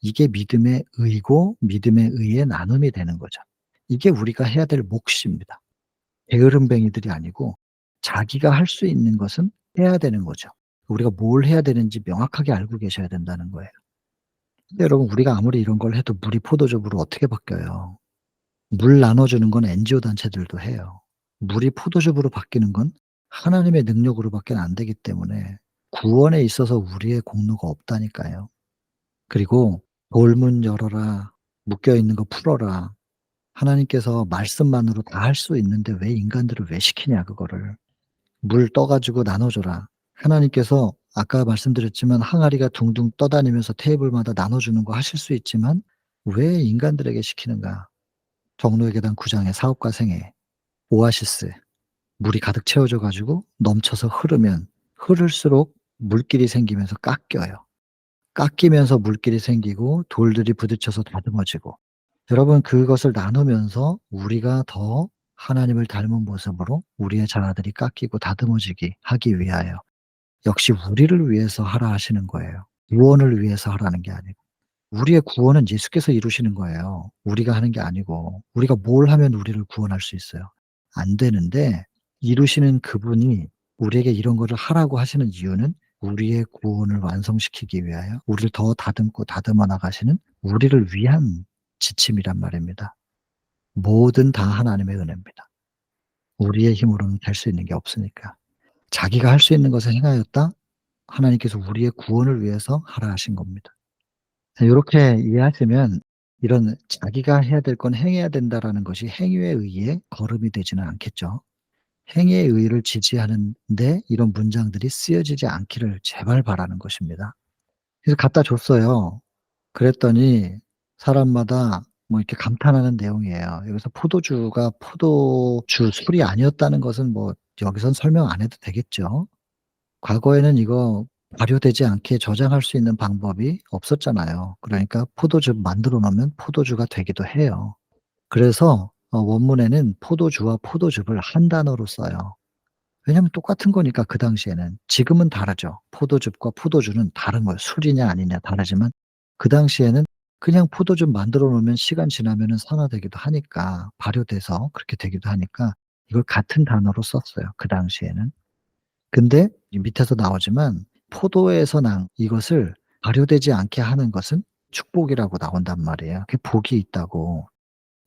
이게 믿음의 의고 믿음의 의의 나눔이 되는 거죠. 이게 우리가 해야 될 몫입니다. 게으름뱅이들이 아니고 자기가 할 수 있는 것은 해야 되는 거죠. 우리가 뭘 해야 되는지 명확하게 알고 계셔야 된다는 거예요. 근데 여러분 우리가 아무리 이런 걸 해도 물이 포도주로 어떻게 바뀌어요. 물 나눠주는 건 NGO 단체들도 해요. 물이 포도즙으로 바뀌는 건 하나님의 능력으로 밖에는 안 되기 때문에 구원에 있어서 우리의 공로가 없다니까요. 그리고 "돌문 열어라. 묶여 있는 거 풀어라." 하나님께서 말씀만으로 다 할 수 있는데 왜 인간들을 왜 시키냐 그거를. "물 떠 가지고 나눠 줘라." 하나님께서 아까 말씀드렸지만 항아리가 둥둥 떠다니면서 테이블마다 나눠 주는 거 하실 수 있지만 왜 인간들에게 시키는가? 정로의 계단 9 장의 사업과 생애, 오아시스, 물이 가득 채워져 가지고 넘쳐서 흐르면 흐를수록 물길이 생기면서 깎여요. 깎이면서 물길이 생기고 돌들이 부딪혀서 다듬어지고 여러분 그것을 나누면서 우리가 더 하나님을 닮은 모습으로 우리의 자아들이 깎이고 다듬어지게 하기 위하여 역시 우리를 위해서 하라 하시는 거예요. 구원을 위해서 하라는 게 아니고. 우리의 구원은 예수께서 이루시는 거예요. 우리가 하는 게 아니고. 우리가 뭘 하면 우리를 구원할 수 있어요? 안 되는데 이루시는 그분이 우리에게 이런 거를 하라고 하시는 이유는 우리의 구원을 완성시키기 위하여 우리를 더 다듬고 다듬어 나가시는 우리를 위한 지침이란 말입니다. 뭐든 다 하나님의 은혜입니다. 우리의 힘으로는 될 수 있는 게 없으니까. 자기가 할 수 있는 것을 행하였다. 하나님께서 우리의 구원을 위해서 하라 하신 겁니다. 요렇게 이해하시면 이런 자기가 해야 될 건 행해야 된다라는 것이 행위에 의해 거름이 되지는 않겠죠. 행위의 의의를 지지하는데 이런 문장들이 쓰여지지 않기를 제발 바라는 것입니다. 그래서 갖다 줬어요. 그랬더니 사람마다 뭐 이렇게 감탄하는 내용이에요. 여기서 포도주가 포도주 술이 아니었다는 것은 뭐 여기선 설명 안 해도 되겠죠. 과거에는 이거 발효되지 않게 저장할 수 있는 방법이 없었잖아요. 그러니까 포도즙 만들어 놓으면 포도주가 되기도 해요. 그래서 원문에는 포도주와 포도즙을 한 단어로 써요. 왜냐하면 똑같은 거니까 그 당시에는. 지금은 다르죠. 포도즙과 포도주는 다른 거예요. 술이냐 아니냐 다르지만 그 당시에는 그냥 포도즙 만들어 놓으면 시간 지나면은 산화되기도 하니까 발효돼서 그렇게 되기도 하니까 이걸 같은 단어로 썼어요, 그 당시에는. 근데 이 밑에서 나오지만 포도에서 난 이것을 발효되지 않게 하는 것은 축복이라고 나온단 말이에요. 그게 복이 있다고.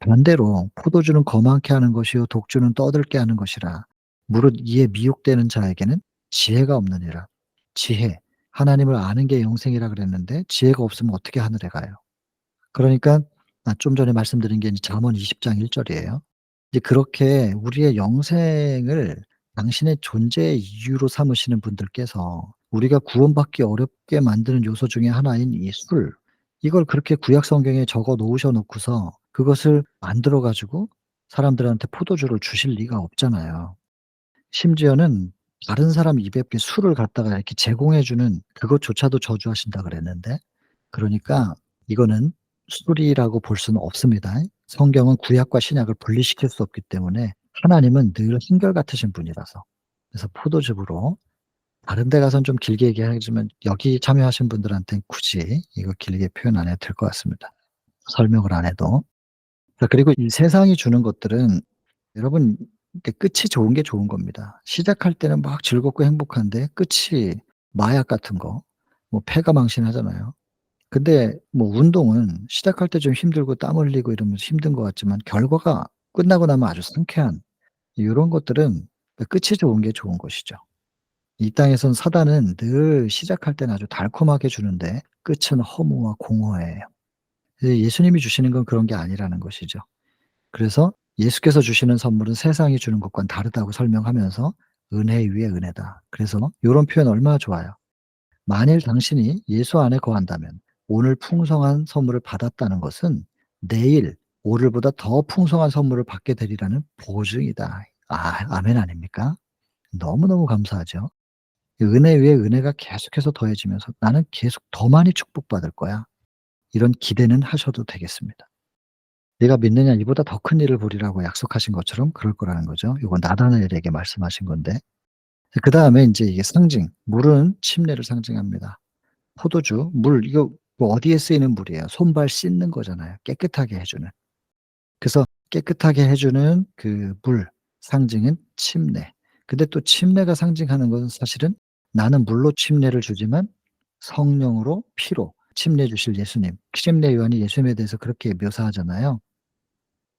반대로 포도주는 거만케 하는 것이요 독주는 떠들게 하는 것이라. 무릇 이에 미혹되는 자에게는 지혜가 없느니라. 지혜. 하나님을 아는 게 영생이라 그랬는데 지혜가 없으면 어떻게 하늘에 가요? 그러니까 좀 전에 말씀드린 게 이제 잠언 20장 1 절이에요. 이제 그렇게 우리의 영생을 당신의 존재의 이유로 삼으시는 분들께서 우리가 구원받기 어렵게 만드는 요소 중에 하나인 이 술, 이걸 그렇게 구약 성경에 적어 놓으셔 놓고서 그것을 만들어 가지고 사람들한테 포도주를 주실 리가 없잖아요. 심지어는 다른 사람 입에 그 술을 갖다가 이렇게 제공해 주는 그것조차도 저주하신다 그랬는데 그러니까 이거는 술이라고 볼 수는 없습니다. 성경은 구약과 신약을 분리시킬 수 없기 때문에 하나님은 늘 한결같으신 분이라서. 그래서 포도즙으로 다른 데 가서는 좀 길게 얘기하지만 여기 참여하신 분들한테는 굳이 이거 길게 표현 안 해도 될 것 같습니다. 설명을 안 해도. 자 그리고 이 세상이 주는 것들은 여러분 이게 끝이 좋은 게 좋은 겁니다. 시작할 때는 막 즐겁고 행복한데 끝이 마약 같은 거 뭐 폐가 망신하잖아요. 근데 뭐 운동은 시작할 때 좀 힘들고 땀 흘리고 이러면서 힘든 것 같지만 결과가 끝나고 나면 아주 상쾌한 요런 것들은 그 끝이 좋은 게 좋은 것이죠. 이 땅에선 사단은 늘 시작할 때는 아주 달콤하게 주는데 끝은 허무와 공허해요. 예수님이 주시는 건 그런 게 아니라는 것이죠. 그래서 예수께서 주시는 선물은 세상이 주는 것과는 다르다고 설명하면서 은혜 위에 은혜다. 그래서 요런 표현 얼마나 좋아요. 만일 당신이 예수 안에 거한다면 오늘 풍성한 선물을 받았다는 것은 내일 오늘보다 더 풍성한 선물을 받게 되리라는 보증이다. 아멘 아닙니까? 너무너무 감사하죠. 은혜 위에 은혜가 계속해서 더해지면서 '나는 계속 더 많이 축복받을 거야.' 이런 기대는 하셔도 되겠습니다. "네가 믿느냐 이보다 더 큰 일을 보리라."고 약속하신 것처럼 그럴 거라는 거죠. 요건 나다나엘에게 말씀하신 건데. 그다음에 인제 이게 상징, 물은 침례를 상징합니다. 포도주, 물 이거 뭐 어디에 쓰이는 물이에요? 손발 씻는 거잖아요, 깨끗하게 해 주는. 그래서 깨끗하게 해 주는 그 물 상징은 침례. 근데 또 침례가 상징하는 것은 사실은 나는 물로 침례를 주지만 성령으로 피로 침례 주실 예수님. 침례 요한이 예수님에 대해서 그렇게 묘사하잖아요.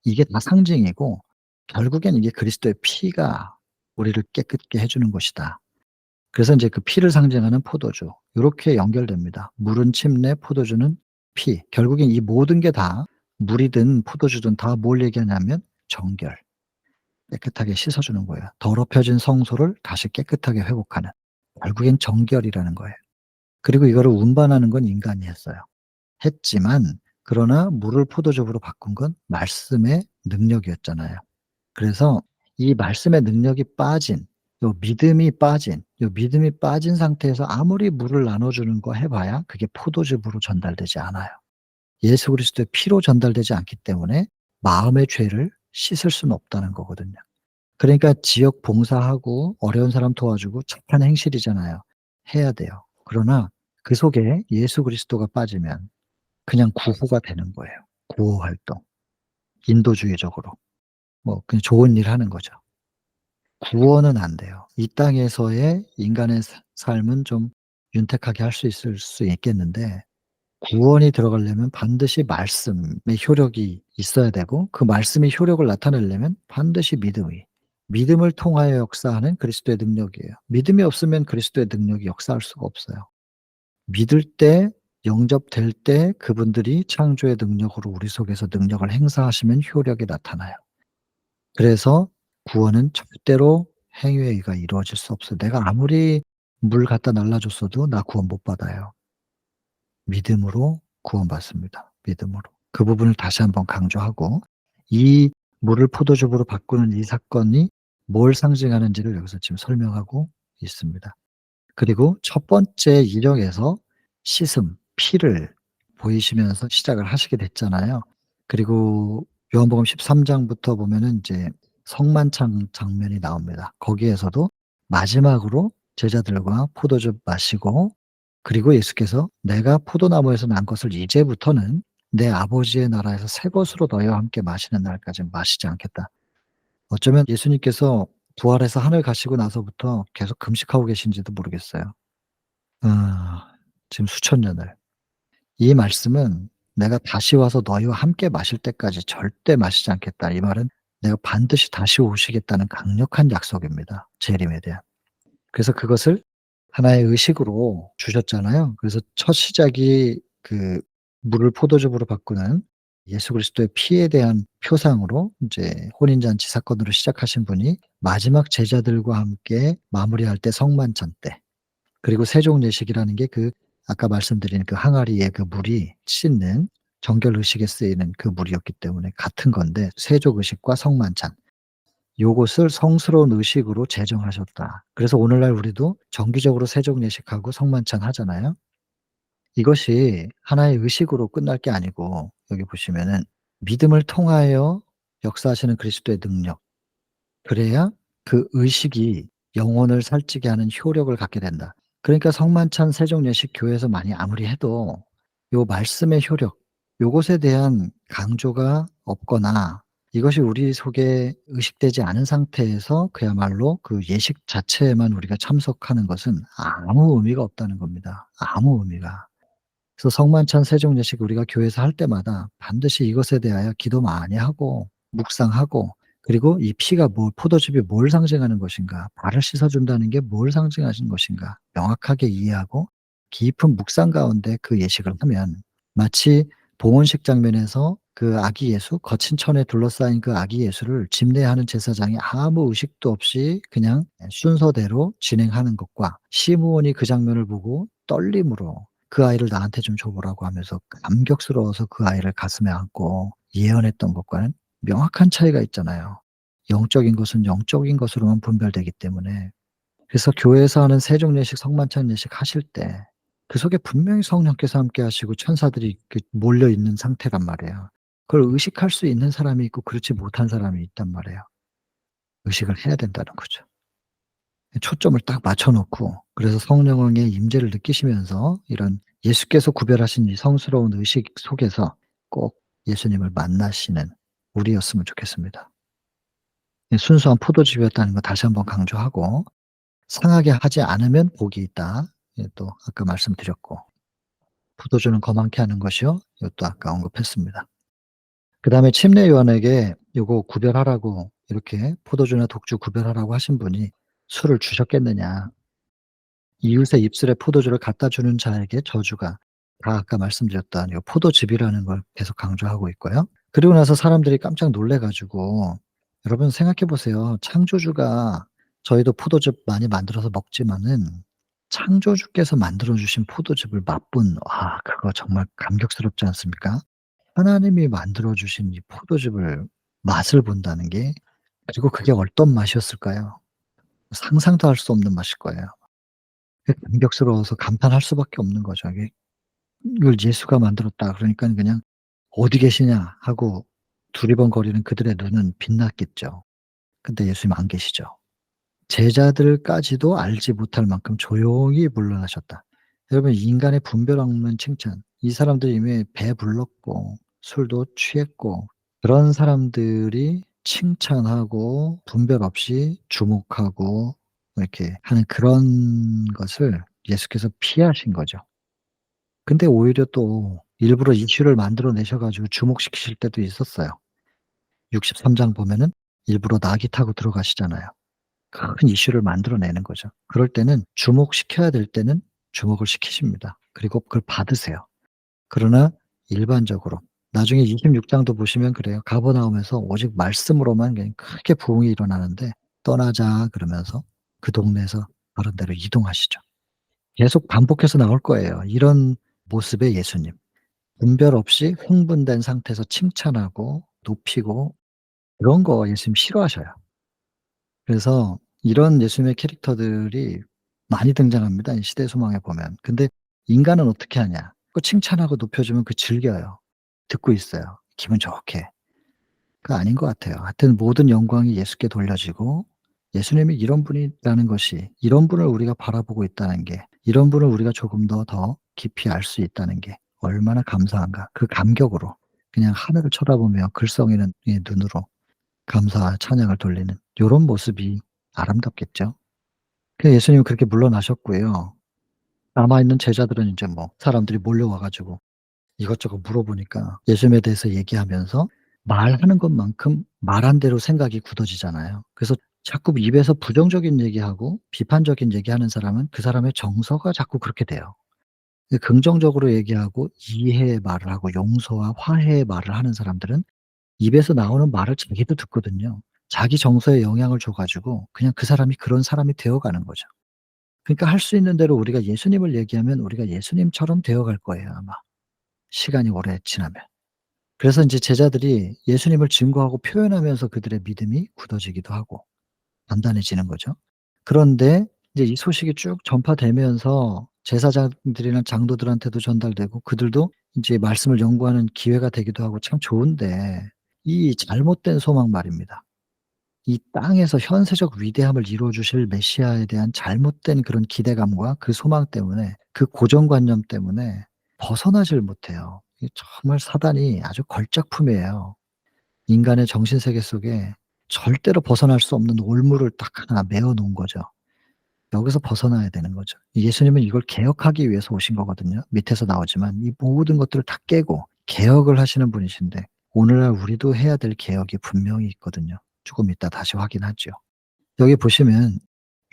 이게 다 상징이고 결국엔 이게 그리스도의 피가 우리를 깨끗게 해 주는 것이다. 그래서 인제 그 피를 상징하는 포도주 요렇게 연결됩니다. 물은 침례, 포도주는 피. 결국엔 이 모든 게 다 물이든 포도주든 다 뭘 얘기하냐면 정결. 깨끗하게 씻어 주는 거예요. 더럽혀진 성소를 다시 깨끗하게 회복하는. 결국엔 정결이라는 거예요. 그리고 이거를 운반하는 건 인간이 했어요. 했지만 그러나 물을 포도주로 바꾼 건 말씀의 능력이었잖아요. 그래서 이 말씀의 능력이 빠진 요 믿음이 빠진 상태에서 아무리 물을 나눠 주는 거 해 봐야 그게 포도즙으로 전달되지 않아요. 예수 그리스도의 피로 전달되지 않기 때문에 마음의 죄를 씻을 수는 없다는 거거든요. 그러니까 지역 봉사하고 어려운 사람 도와주고 착한 행실이잖아요. 해야 돼요. 그러나 그 속에 예수 그리스도가 빠지면 그냥 구호가 되는 거예요. 구호 활동. 인도주의적으로. 뭐 그냥 좋은 일 하는 거죠. 구원은 안 돼요. 이 땅에서의 인간의 삶은 좀 윤택하게 할 수 있을 수 있겠는데 구원이 들어가려면 반드시 말씀의 효력이 있어야 되고 그 말씀의 효력을 나타내려면 반드시 믿음을 통하여 역사하는 그리스도의 능력이에요. 믿음이 없으면 그리스도의 능력이 역사할 수가 없어요. 믿을 때 영접될 때 그분들이 창조의 능력으로 우리 속에서 능력을 행사하시면 효력이 나타나요. 그래서 구원은 절대로 행위에 의가 이루어질 수 없어요. 내가 아무리 물 갖다 날라 줬어도 나 구원 못 받아요. 믿음으로 구원받습니다. 믿음으로. 그 부분을 다시 한번 강조하고 이 물을 포도즙으로 바꾸는 이 사건이 뭘 상징하는지를 여기서 지금 설명하고 있습니다. 그리고 첫 번째 이력에서 씻음, 피를 보이시면서 시작을 하시게 됐잖아요. 그리고 요한복음 13 장부터 보면은 인제 성만찬 장면이 나옵니다. 거기에서도 마지막으로 제자들과 포도즙 마시고 그리고 예수께서 "내가 포도나무에서 난 것을 이제부터는 내 아버지의 나라에서 새 것으로 너희와 함께 마시는 날까지는 마시지 않겠다." 어쩌면 예수님께서 부활해서 하늘 가시고 나서부터 계속 금식하고 계신지도 모르겠어요. 지금 수천 년을. 이 말씀은 "내가 다시 와서 너희와 함께 마실 때까지 절대 마시지 않겠다." 이 말은 내가 반드시 다시 오시겠다는 강력한 약속입니다, 재림에 대한. 그래서 그것을 하나의 의식으로 주셨잖아요. 그래서 첫 시작이 그 물을 포도즙으로 바꾸는 예수 그리스도의 피에 대한 표상으로 인제 혼인잔치 사건으로 시작하신 분이 마지막 제자들과 함께 마무리할 때 성만찬 때 그리고 세종예식이라는 게 그 아까 말씀드린 그 항아리에 그 물이 씻는 정결 의식에 쓰이는 그 물이었기 때문에 같은 건데 세족 의식과 성만찬 요것을 성스러운 의식으로 제정하셨다. 그래서 오늘날 우리도 정기적으로 세종예식하고 성만찬 하잖아요. 이것이 하나의 의식으로 끝날 게 아니고 여기 보시면은 믿음을 통하여 역사하시는 그리스도의 능력 그래야 그 의식이 영혼을 살찌게 하는 효력을 갖게 된다. 그러니까 성만찬 세종예식 교회에서 많이 아무리 해도 요 말씀의 효력 요것에 대한 강조가 없거나 이것이 우리 속에 의식되지 않은 상태에서 그야말로 그 예식 자체에만 우리가 참석하는 것은 아무 의미가 없다는 겁니다. 아무 의미가. 그래서 성만찬 세종예식 우리가 교회에서 할 때마다 반드시 이것에 대하여 기도 많이 하고 묵상하고 그리고 이 피가 포도즙이 뭘 상징하는 것인가, 발을 씻어 준다는 게 뭘 상징하는 것인가 명확하게 이해하고 깊은 묵상 가운데 그 예식을 하면 마치 봉헌식 장면에서 그 아기 예수 거친 천에 둘러싸인 그 아기 예수를 집례하는 제사장이 아무 의식도 없이 그냥 순서대로 진행하는 것과 시므온이 그 장면을 보고 떨림으로 "그 아이를 나한테 좀 줘 보라."고 하면서 감격스러워서 그 아이를 가슴에 안고 예언했던 것과는 명확한 차이가 있잖아요. 영적인 것은 영적인 것으로만 분별되기 때문에. 그래서 교회에서 하는 세종예식, 성만찬 예식 하실 때 그 속에 분명히 성령께서 함께 하시고 천사들이 이렇게 몰려 있는 상태란 말이에요. 그걸 의식할 수 있는 사람이 있고 그렇지 못한 사람이 있단 말이에요. 의식을 해야 된다는 거죠. 초점을 딱 맞춰 놓고 그래서 성령의 임재를 느끼시면서 이런 예수께서 구별하신 이 성스러운 의식 속에서 꼭 예수님을 만나시는 우리였으면 좋겠습니다. 이 순수한 포도즙이었다는 거 다시 한번 강조하고 상하게 하지 않으면 복이 있다. 예 또 아까 말씀드렸고 포도주는 거만케 하는 것이요. 이것도 아까 언급했습니다. 그다음에 침례요한에게 요거 구별하라고 이렇게 포도주나 독주 구별하라고 하신 분이 술을 주셨겠느냐. 이웃의 입술에 포도주를 갖다 주는 자에게 저주가. 다 아까 말씀드렸던 요 포도즙이라는 걸 계속 강조하고 있고요. 그리고 나서 사람들이 깜짝 놀래 가지고, 여러분 생각해 보세요. 창조주가, 저희도 포도즙 많이 만들어서 먹지만은 창조주께서 만들어 주신 포도즙을 맛본, 와 그거 정말 감격스럽지 않습니까? 하나님이 만들어 주신 이 포도즙을 맛을 본다는 게, 그리고 그게 어떤 맛이었을까요? 상상도 할 수 없는 맛일 거예요. 그게 감격스러워서 감탄할 수밖에 없는 거죠. 이게, 이걸 예수가 만들었다 그러니깐 그냥 '어디 계시냐.' 하고 두리번거리는 그들의 눈은 빛났겠죠. 근데 예수님 안 계시죠. 제자들까지도 알지 못할 만큼 조용히 물러나셨다. 여러분, 인간의 분별 없는 칭찬. 이 사람들이 이미 배불렀고 술도 취했고, 그런 사람들이 칭찬하고 분별 없이 주목하고 이렇게 하는 그런 것을 예수께서 피하신 거죠. 근데 오히려 또 일부러 이슈를 만들어 내셔 가지고 주목시키실 때도 있었어요. 63장 보면은 일부러 나귀 타고 들어가시잖아요. 큰 이슈를 만들어 내는 거죠. 그럴 때는 주목시켜야 될 때는 주목을 시키십니다. 그리고 그걸 받으세요. 그러나 일반적으로 나중에 26 장도 보시면 그래요. 가버나움에서 오직 말씀으로만 그냥 크게 부흥이 일어나는데, "떠나자." 그러면서 그 동네에서 다른 데로 이동하시죠. 계속 반복해서 나올 거예요, 이런 모습의 예수님. 분별 없이 흥분된 상태에서 칭찬하고 높이고, 그런 거 예수님 싫어하셔요. 그래서 이런 예수님의 캐릭터들이 많이 등장합니다, 이 시대 소망에 보면. 근데 인간은 어떻게 하냐. 그 칭찬하고 높여주면 그 즐겨요. 듣고 있어요, 기분 좋게. 그거 아닌 것 같아요. 하여튼 모든 영광이 예수께 돌려지고, 예수님이 이런 분이라는 것이, 이런 분을 우리가 바라보고 있다는 게, 이런 분을 우리가 조금 더 깊이 알 수 있다는 게 얼마나 감사한가. 그 감격으로 그냥 하늘을 쳐다보며 글썽이는 이 눈으로 감사와 찬양을 돌리는 요런 모습이 아름답겠죠. 그 예수님은 그렇게 물러나셨고요. 남아 있는 제자들은 인제 뭐 사람들이 몰려와 가지고 이것저것 물어보니까 예수님에 대해서 얘기하면서 말하는 것만큼 말한 대로 생각이 굳어지잖아요. 그래서 자꾸 입에서 부정적인 얘기하고 비판적인 얘기하는 사람은 그 사람의 정서가 자꾸 그렇게 돼요. 그 긍정적으로 얘기하고 이해의 말을 하고 용서와 화해의 말을 하는 사람들은 입에서 나오는 말을 자기도 듣거든요. 자기 정서에 영향을 줘 가지고 그냥 그 사람이 그런 사람이 되어 가는 거죠. 그러니까 할 수 있는 대로 우리가 예수님을 얘기하면 우리가 예수님처럼 되어 갈 거예요, 아마, 시간이 오래 지나면. 그래서 인제 제자들이 예수님을 증거하고 표현하면서 그들의 믿음이 굳어지기도 하고 단단해지는 거죠. 그런데 이제 이 소식이 쭉 전파되면서 제사장들이나 장로들한테도 전달되고 그들도 인제 말씀을 연구하는 기회가 되기도 하고 참 좋은데, 이 잘못된 소망 말입니다. 이 땅에서 현세적 위대함을 이루어 주실 메시아에 대한 잘못된 그런 기대감과 그 소망 때문에, 그 고정관념 때문에 벗어나질 못해요. 이게 정말 사단이 아주 걸작품이에요. 인간의 정신 세계 속에 절대로 벗어날 수 없는 올무를 딱 하나 메어 놓은 거죠. 여기서 벗어나야 되는 거죠. 예수님은 이걸 개혁하기 위해서 오신 거거든요. 밑에서 나오지만 이 모든 것들을 다 깨고 개혁을 하시는 분이신데, 오늘날 우리도 해야 될 개혁이 분명히 있거든요. 조금 이따 다시 확인하죠. 여기 보시면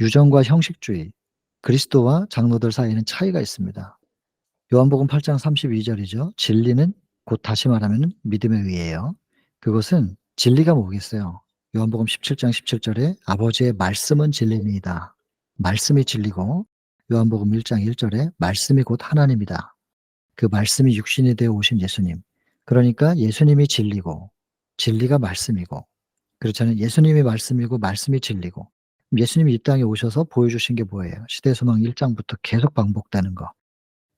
유전과 형식주의, 그리스도와 장로들 사이에는 차이가 있습니다. 요한복음 8장 32 절이죠. 진리는, 곧 다시 말하면은 믿음에 의해요. 그것은 진리가 뭐겠어요? 요한복음 17장 17 절에 아버지의 말씀은 진리니이다. 말씀이 진리고, 요한복음 1장 1 절에 말씀이 곧 하나님이다. 그 말씀이 육신이 되어 오신 예수님. 그러니까 예수님이 진리고 진리가 말씀이고, 그렇잖아요. 예수님이 말씀이고 말씀이 진리고. 예수님이 이 땅에 오셔서 보여주신 게 뭐예요? 시대소망 1 장부터 계속 반복되는 거.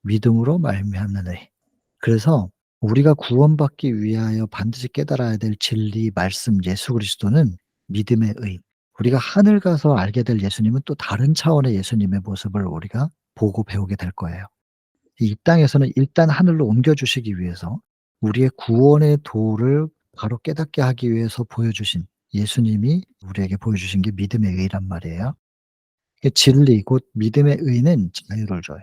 믿음으로 말미암는 의. 그래서 우리가 구원받기 위하여 반드시 깨달아야 될 진리 말씀 예수 그리스도는 믿음의 의. 우리가 하늘 가서 알게 될 예수님은 또 다른 차원의 예수님의 모습을 우리가 보고 배우게 될 거예요. 이 땅에서는 일단 하늘로 옮겨 주시기 위해서 우리의 구원의 도를 바로 깨닫게 하기 위해서 보여주신 예수님이 우리에게 보여주신 게 믿음의 의란 말이에요. 이 진리 곧 믿음의 의는 자유를 줘요.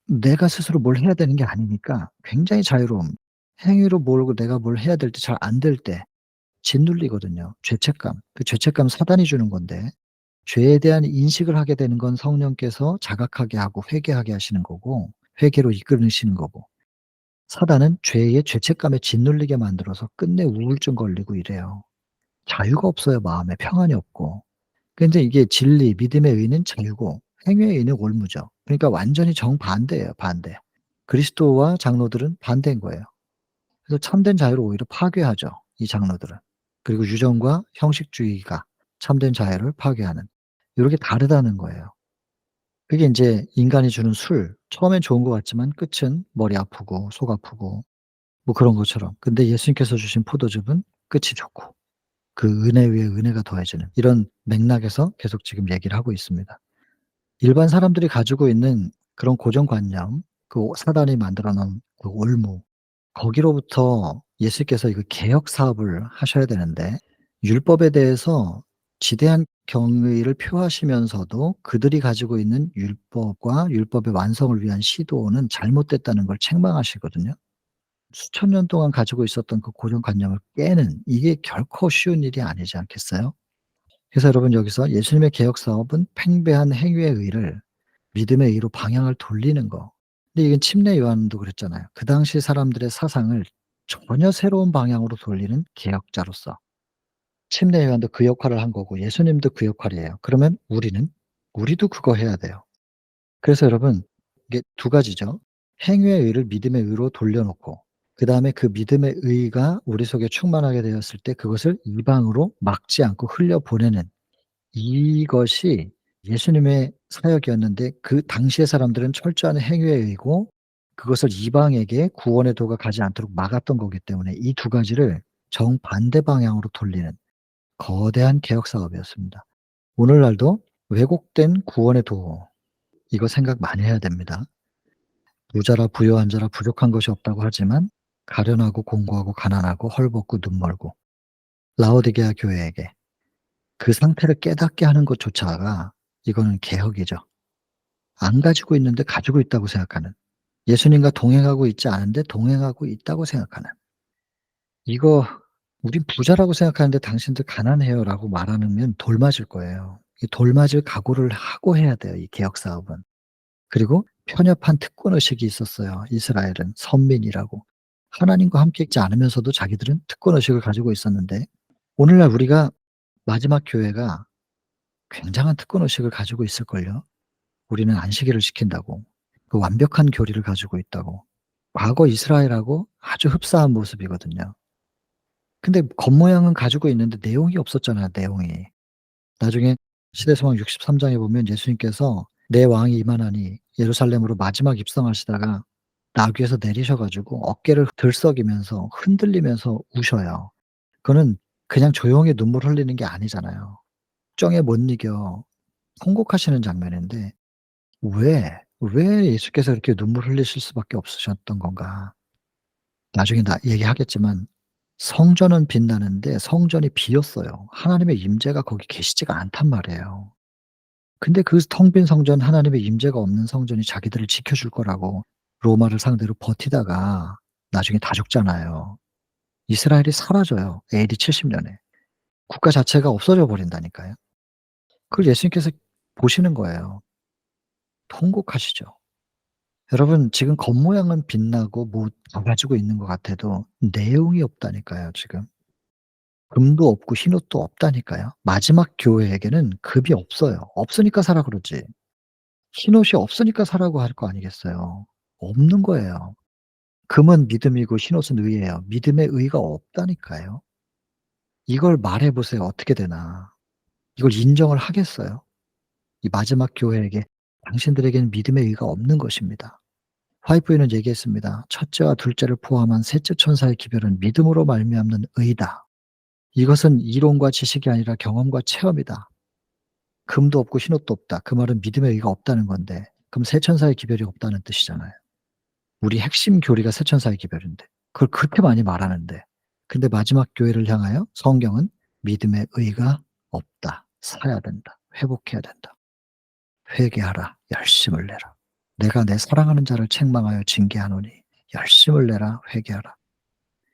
내가 스스로 뭘 해야 되는 게 아니니까 굉장히 자유로움. 행위로 뭘 내가 뭘 해야 될 때 잘 안 될 때 짓눌리거든요. 죄책감. 그 죄책감 사단이 주는 건데 죄에 대한 인식을 하게 되는 건 성령께서 자각하게 하고 회개하게 하시는 거고 회개로 이끌으시는 거고 사단은 죄의 죄책감에 짓눌리게 만들어서 끝내 우울증 걸리고 이래요. 자유가 없어요. 마음에 평안이 없고. 근데 이게 진리, 믿음의 의는 자유고 행위의 의는 올무죠. 그러니까 완전히 정반대예요, 반대. 그리스도와 장로들은 반대인 거예요. 그래서 참된 자유를 오히려 파괴하죠, 이 장로들은. 그리고 유정과 형식주의가 참된 자유를 파괴하는 요렇게 다르다는 거예요. 그게 인제 인간이 주는 술, 처음엔 좋은 것 같지만 끝은 머리 아프고 속 아프고 뭐 그런 것처럼. 근데 예수님께서 주신 포도즙은 끝이 좋고 그 은혜 위에 은혜가 더해지는 이런 맥락에서 계속 지금 얘기를 하고 있습니다. 일반 사람들이 가지고 있는 그런 고정관념, 그 사단이 만들어 놓은 그 올무 거기로부터 예수께서 이거 개혁 사업을 하셔야 되는데 율법에 대해서 지대한 경의를 표하시면서도 그들이 가지고 있는 율법과 율법의 완성을 위한 시도는 잘못됐다는 걸 책망하시거든요. 수천 년 동안 가지고 있었던 그 고정관념을 깨는 이게 결코 쉬운 일이 아니지 않겠어요? 그래서 여러분 여기서 예수님의 개혁 사업은 팽배한 행위의 의를 믿음의 의로 방향을 돌리는 거. 근데 이건 침례 요한도 그랬잖아요. 그 당시 사람들의 사상을 전혀 새로운 방향으로 돌리는 개혁자로서 침례 요한도 그 역할을 한 거고 예수님도 그 역할이에요. 그러면 우리도 그거 해야 돼요. 그래서 여러분 이게 두 가지죠. 행위의 의를 믿음의 의로 돌려놓고 그다음에 그 믿음의 의가 우리 속에 충만하게 되었을 때 그것을 이방으로 막지 않고 흘려보내는 이것이 예수님의 사역이었는데 그 당시의 사람들은 철저한 행위의 의고 그것을 이방에게 구원의 도가 가지 않도록 막았던 거기 때문에 이 두 가지를 정반대 방향으로 돌리는 거대한 개혁 사업이었습니다. 오늘날도 왜곡된 구원의 도 이거 생각 많이 해야 됩니다. 부자라 부요한 자라 부족한 것이 없다고 하지만 가련하고 공고하고 가난하고 헐벗고 눈멀고 라오디게아 교회에게 그 상태를 깨닫게 하는 것조차가 이거는 개혁이죠. 안 가지고 있는데 가지고 있다고 생각하는 예수님과 동행하고 있지 않은데 동행하고 있다고 생각하는 이거 "우린 부자라고 생각하는데 당신들 가난해요."라고 말하면 돌 맞을 거예요. 이 돌 맞을 각오를 하고 해야 돼요, 이 개혁 사업은. 그리고 편협한 특권 의식이 있었어요, 이스라엘은 선민이라고. 하나님과 함께 있지 않으면서도 자기들은 특권 의식을 가지고 있었는데 오늘날 우리가 마지막 교회가 굉장한 특권 의식을 가지고 있을걸요. 우리는 안식일을 지킨다고. 그 완벽한 교리를 가지고 있다고. 과거 이스라엘하고 아주 흡사한 모습이거든요. 근데 겉모양은 가지고 있는데 내용이 없었잖아요, 내용이. 나중에 시대소망 63 장에 보면 예수님께서 "내 왕이 임하나니." 예루살렘으로 마지막 입성하시다가 나귀에서 내리셔 가지고 어깨를 들썩이면서 흔들리면서 우셔요. 그거는 그냥 조용히 눈물 흘리는 게 아니잖아요. 걱정에 못 이겨 통곡하시는 장면인데 왜 예수께서 그렇게 눈물 흘리실 수밖에 없으셨던 건가. 나중에 얘기하겠지만 성전은 빛나는데 성전이 비었어요. 하나님의 임재가 거기 계시지가 않단 말이에요. 근데 그 텅 빈 성전 하나님의 임재가 없는 성전이 자기들을 지켜줄 거라고 로마를 상대로 버티다가 나중에 다 죽잖아요. 이스라엘이 사라져요. AD 70 년에. 국가 자체가 없어져 버린다니까요. 그걸 예수님께서 보시는 거예요. 통곡하시죠. 여러분 지금 겉모양은 빛나고 뭐 다 가지고 있는 것 같아도 내용이 없다니까요 지금. 금도 없고 흰옷도 없다니까요. 마지막 교회에게는 금이 없어요. 없으니까 사라 그러지. 흰옷이 없으니까 사라고 할 거 아니겠어요. 없는 거예요. 금은 믿음이고 흰옷은 의예요. 믿음의 의가 없다니까요. 이걸 말해 보세요. 어떻게 되나. 이걸 인정을 하겠어요? 이 마지막 교회에게 당신들에게는 믿음의 의가 없는 것입니다. 화이트보이는 얘기했습니다. 첫째와 둘째를 포함한 셋째 천사의 기별은 믿음으로 말미암는 의다. 이것은 이론과 지식이 아니라 경험과 체험이다. 금도 없고 흰옷도 없다. 그 말은 믿음의 의가 없다는 건데 그럼 세 천사의 기별이 없다는 뜻이잖아요. 우리 핵심 교리가 세 천사의 기별인데 그걸 그렇게 많이 말하는데 근데 마지막 교회를 향하여 성경은 믿음의 의가 없다. 사야 된다. 회복해야 된다. 회개하라. 열심을 내라. 내가 내 사랑하는 자를 책망하여 징계하노니 열심을 내라. 회개하라.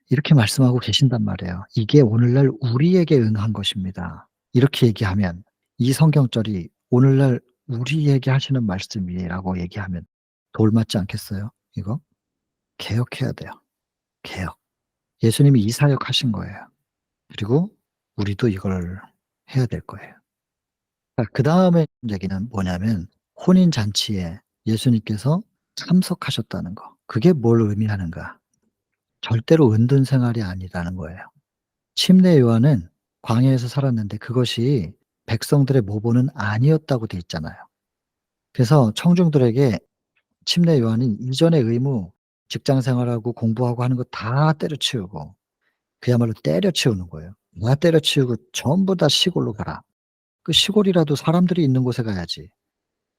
이렇게 말씀하고 계신단 말이에요. "이게 오늘날 우리에게 응한 것입니다." 이렇게 얘기하면 이 성경절이 오늘날 우리에게 하시는 말씀이라고 얘기하면 돌맞지 않겠어요 이거? 개혁해야 돼요. 개혁. 예수님이 이 사역하신 거예요. 그리고 우리도 이걸 해야 될 거예요. 그다음에 얘기는 뭐냐면 혼인 잔치에 예수님께서 참석하셨다는 거. 그게 뭘 의미하는가? 절대로 은둔 생활이 아니라는 거예요. 침례 요한은 광야에서 살았는데 그것이 백성들의 모본은 아니었다고 돼 있잖아요. 그래서 청중들에게 침례 요한은 이전의 의무, 직장 생활하고 공부하고 하는 거 다 때려치우고 그야말로 때려치우는 거예요. 다 때려치우고 전부 다 시골로 가라. 그 시골이라도 사람들이 있는 곳에 가야지.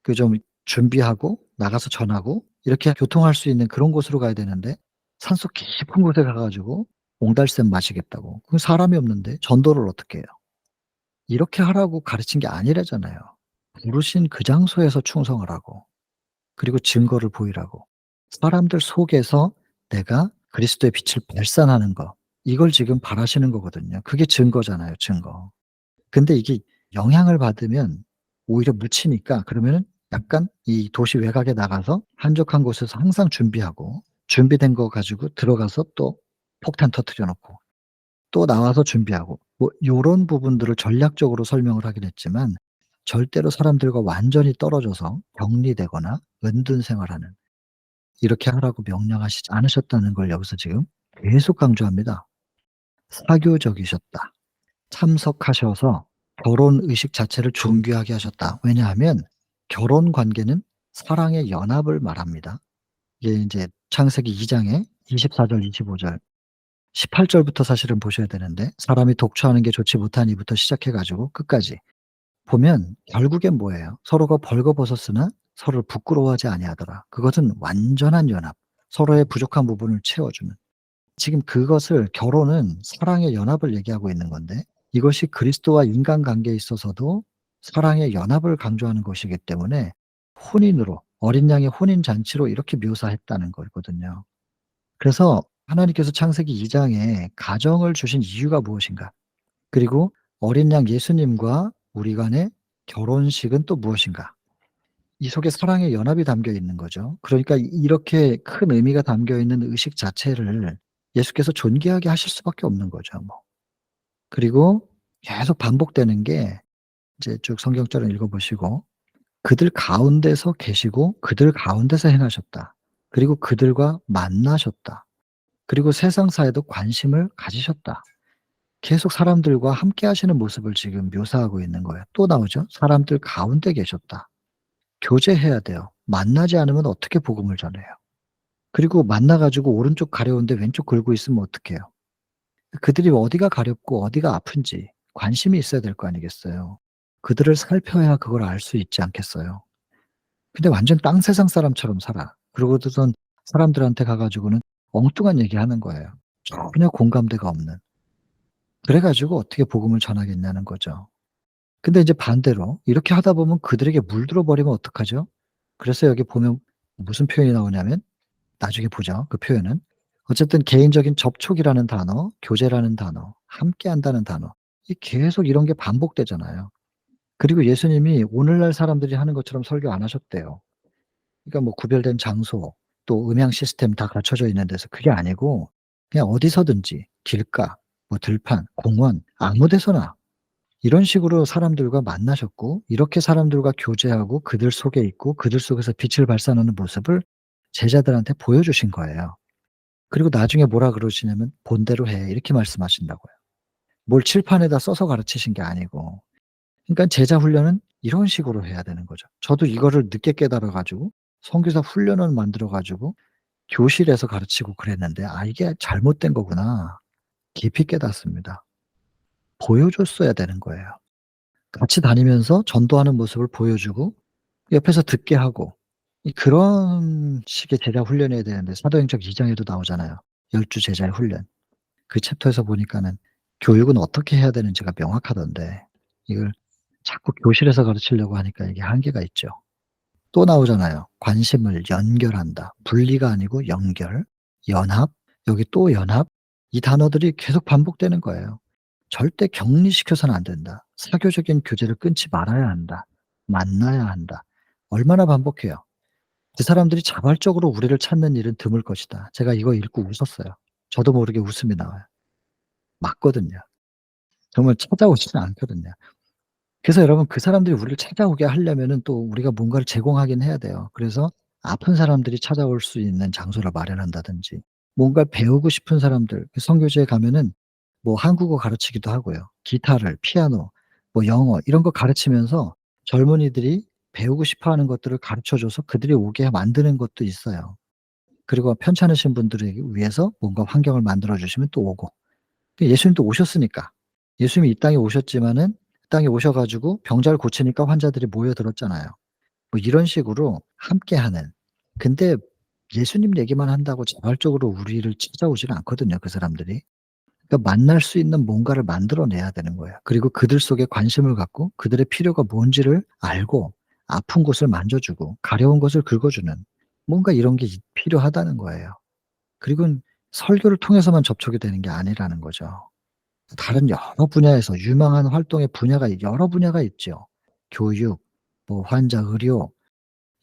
그 좀 준비하고 나가서 전하고 이렇게 교통할 수 있는 그런 곳으로 가야 되는데 산속 깊은 곳에 가 가지고 옹달샘 마시겠다고. 그 사람이 없는데 전도를 어떻게 해요? 이렇게 하라고 가르친 게 아니라잖아요. 부르신 그 장소에서 충성하라고. 그리고 증거를 보이라고. 사람들 속에서 내가 그리스도의 빛을 발산하는 거. 이걸 지금 바라시는 거거든요. 그게 증거잖아요, 증거. 근데 이게 영향을 받으면 오히려 묻히니까 그러면은 약간 이 도시 외곽에 나가서 한적한 곳에서 항상 준비하고 준비된 거 가지고 들어가서 또 폭탄 터뜨려 놓고 또 나와서 준비하고 뭐 요런 부분들을 전략적으로 설명을 하긴 했지만 절대로 사람들과 완전히 떨어져서 격리되거나 은둔 생활하는 이렇게 하라고 명령하시지 않으셨다는 걸 여기서 지금 계속 강조합니다. 사교적이셨다. 참석하셔서 결혼 의식 자체를 존귀하게 하셨다. 왜냐하면 결혼 관계는 사랑의 연합을 말합니다. 이게 인제 창세기 2 장에 24절 25절 18 절부터 사실은 보셔야 되는데 사람이 독처하는 게 좋지 못하니부터 시작해 가지고 끝까지 보면 결국엔 뭐예요? 서로가 벌거벗었으나 서로를 부끄러워하지 아니하더라. 그것은 완전한 연합. 서로의 부족한 부분을 채워주는. 지금 그것을 결혼은 사랑의 연합을 얘기하고 있는 건데 이것이 그리스도와 인간관계에 있어서도 사랑의 연합을 강조하는 것이기 때문에 혼인으로 어린 양의 혼인 잔치로 이렇게 묘사했다는 거거든요. 그래서 하나님께서 창세기 2 장에 가정을 주신 이유가 무엇인가? 그리고 어린 양 예수님과 우리 간의 결혼식은 또 무엇인가? 이 속에 사랑의 연합이 담겨 있는 거죠. 그러니까 이렇게 큰 의미가 담겨 있는 의식 자체를 예수께서 존귀하게 하실 수밖에 없는 거죠 뭐. 그리고 계속 반복되는 게 이제 쭉 성경절을 읽어 보시고 그들 가운데서 계시고 그들 가운데서 행하셨다. 그리고 그들과 만나셨다. 그리고 세상사에도 관심을 가지셨다. 계속 사람들과 함께 하시는 모습을 지금 묘사하고 있는 거예요. 또 나오죠. 사람들 가운데 계셨다. 교제해야 돼요. 만나지 않으면 어떻게 복음을 전해요. 그리고 만나 가지고 오른쪽 가려운데 왼쪽 긁고 있으면 어떡해요. 그들이 어디가 가렵고 어디가 아픈지 관심이 있어야 될 거 아니겠어요. 그들을 살펴야 그걸 알 수 있지 않겠어요. 근데 완전 땅 세상 사람처럼 살아. 그러고선 사람들한테 가 가지고는 엉뚱한 얘기하는 거예요. 전혀 공감대가 없는. 그래 가지고 어떻게 복음을 전하겠냐는 거죠. 근데 이제 반대로 이렇게 하다 보면 그들에게 물들어 버리면 어떡하죠? 그래서 여기 보면 무슨 표현이 나오냐면 나중에 보죠, 그 표현은. 어쨌든 개인적인 접촉이라는 단어, 교제라는 단어, 함께한다는 단어 이 계속 이런 게 반복되잖아요. 그리고 예수님이 오늘날 사람들이 하는 것처럼 설교 안 하셨대요. 그러니까 뭐 구별된 장소 또 음향 시스템 다 갖춰져 있는 데서 그게 아니고 그냥 어디서든지 길가, 뭐 들판, 공원 아무 데서나 이런 식으로 사람들과 만나셨고 이렇게 사람들과 교제하고 그들 속에 있고 그들 속에서 빛을 발산하는 모습을 제자들한테 보여주신 거예요. 그리고 나중에 뭐라 그러시냐면 "본대로 해." 이렇게 말씀하신다고요. 뭘 칠판에다 써서 가르치신 게 아니고. 그러니까 제자 훈련은 이런 식으로 해야 되는 거죠. 저도 이거를 늦게 깨달아 가지고 선교사 훈련을 만들어 가지고 교실에서 가르치고 그랬는데 '아 이게 잘못된 거구나.' 깊이 깨닫습니다. 보여줬어야 되는 거예요. 같이 다니면서 전도하는 모습을 보여주고 옆에서 듣게 하고 그런 식의 제자 훈련해야 되는데 사도행전 2 장에도 나오잖아요. 열두 제자의 훈련. 그 챕터에서 보니까는 교육은 어떻게 해야 되는지가 명확하던데 이걸 자꾸 교실에서 가르치려고 하니까 이게 한계가 있죠. 또 나오잖아요. 관심을 연결한다. 분리가 아니고 연결, 연합, 여기 또 연합. 이 단어들이 계속 반복되는 거예요. 절대 격리시켜서는 안 된다. 사교적인 교제를 끊지 말아야 한다. 만나야 한다. 얼마나 반복해요. 그 사람들이 자발적으로 우리를 찾는 일은 드물 것이다. 제가 이거 읽고 웃었어요. 저도 모르게 웃음이 나와요. 맞거든요. 정말 찾아오지는 않거든요. 그래서 여러분 그 사람들이 우리를 찾아오게 하려면은 또 우리가 뭔가를 제공하긴 해야 돼요. 그래서 아픈 사람들이 찾아올 수 있는 장소를 마련한다든지 뭔가를 배우고 싶은 사람들 그 선교지에 가면은 뭐 한국어 가르치기도 하고요. 기타를, 피아노, 뭐 영어 이런 거 가르치면서 젊은이들이 배우고 싶어 하는 것들을 가르쳐 줘서 그들이 오게 만드는 것도 있어요. 그리고 편찮으신 분들을 위해서 뭔가 환경을 만들어 주시면 또 오고. 그 예수님도 오셨으니까. 예수님이 이 땅에 오셨지만은 이 땅에 오셔 가지고 병자를 고치니까 환자들이 모여들었잖아요. 뭐 이런 식으로 함께하는. 근데 예수님 얘기만 한다고 자발적으로 우리를 찾아오지는 않거든요, 그 사람들이. 그러니까 만날 수 있는 뭔가를 만들어 내야 되는 거예요. 그리고 그들 속에 관심을 갖고 그들의 필요가 뭔지를 알고 아픈 곳을 만져 주고 가려운 것을 긁어 주는 뭔가 이런 게 필요하다는 거예요. 그리고 설교를 통해서만 접촉이 되는 게 아니라는 거죠. 다른 여러 분야에서 유망한 활동의 분야가 여러 분야가 있죠. 교육, 뭐 환자 의료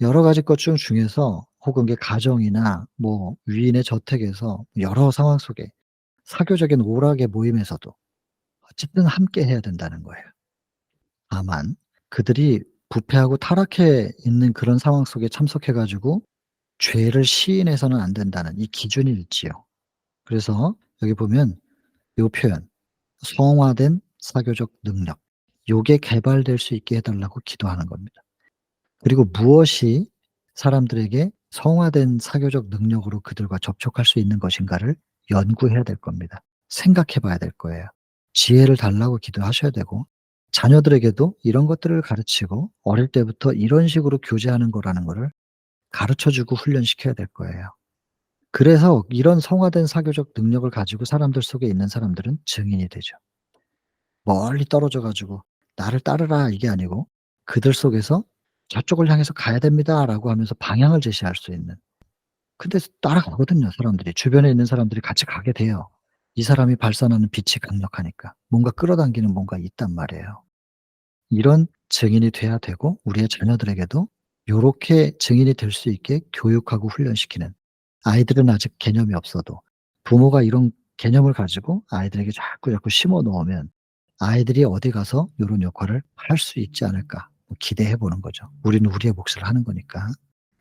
여러 가지 것 중에서 혹은 그 가정이나 뭐 위인의 저택에서 여러 상황 속에 사교적인 오락의 모임에서도 어쨌든 함께 해야 된다는 거예요. 다만 그들이 부패하고 타락해 있는 그런 상황 속에 참석해 가지고 죄를 시인해서는 안 된다는 이 기준이 있지요. 그래서 여기 보면 요 표현 성화된 사교적 능력 요게 개발될 수 있게 해 달라고 기도하는 겁니다. 그리고 무엇이 사람들에게 성화된 사교적 능력으로 그들과 접촉할 수 있는 것인가를 연구해야 될 겁니다. 생각해 봐야 될 거예요. 지혜를 달라고 기도하셔야 되고 자녀들에게도 이런 것들을 가르치고 어릴 때부터 이런 식으로 교제하는 거라는 거를 가르쳐 주고 훈련시켜야 될 거예요. 그래서 이런 성화된 사교적 능력을 가지고 사람들 속에 있는 사람들은 증인이 되죠. 멀리 떨어져 가지고 "나를 따르라." 이게 아니고 그들 속에서 "저쪽을 향해서 가야 됩니다."라고 하면서 방향을 제시할 수 있는. 근데 따라가거든요 사람들이. 주변에 있는 사람들이 같이 가게 돼요. 이 사람이 발산하는 빛이 강력하니까. 뭔가 끌어당기는 뭔가 있단 말이에요. 이런 증인이 돼야 되고 우리의 자녀들에게도 요렇게 증인이 될 수 있게 교육하고 훈련시키는. 아이들은 아직 개념이 없어도 부모가 이런 개념을 가지고 아이들에게 자꾸 심어 놓으면 아이들이 어디 가서 요런 역할을 할 수 있지 않을까 뭐 기대해 보는 거죠. 우리는 우리의 몫을 하는 거니까.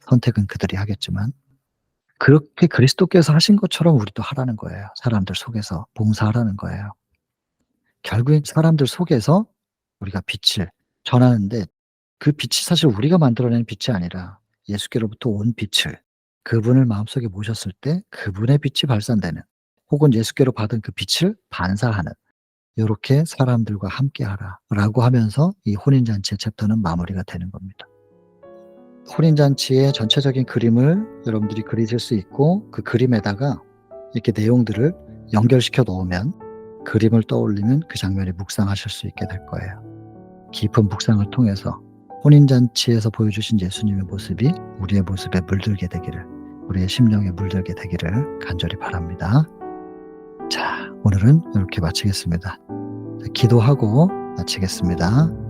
선택은 그들이 하겠지만. 그렇게 그리스도께서 하신 것처럼 우리도 하라는 거예요. 사람들 속에서 봉사하라는 거예요. 결국엔 사람들 속에서 우리가 빛을 전하는데 그 빛이 사실 우리가 만들어낸 빛이 아니라 예수께로부터 온 빛을 그분을 마음속에 모셨을 때 그분의 빛이 발산되는 혹은 예수께로 받은 그 빛을 반사하는 요렇게 "사람들과 함께하라."라고 하면서 이 혼인잔치의 챕터는 마무리가 되는 겁니다. 혼인잔치의 전체적인 그림을 여러분들이 그리실 수 있고 그 그림에다가 이렇게 내용들을 연결시켜 놓으면 그림을 떠올리면 그 장면이 묵상하실 수 있게 될 거예요. 깊은 묵상을 통해서 혼인잔치에서 보여주신 예수님의 모습이 우리의 모습에 물들게 되기를 우리의 심령에 물들게 되기를 간절히 바랍니다. 자 오늘은 이렇게 마치겠습니다. 기도하고 마치겠습니다.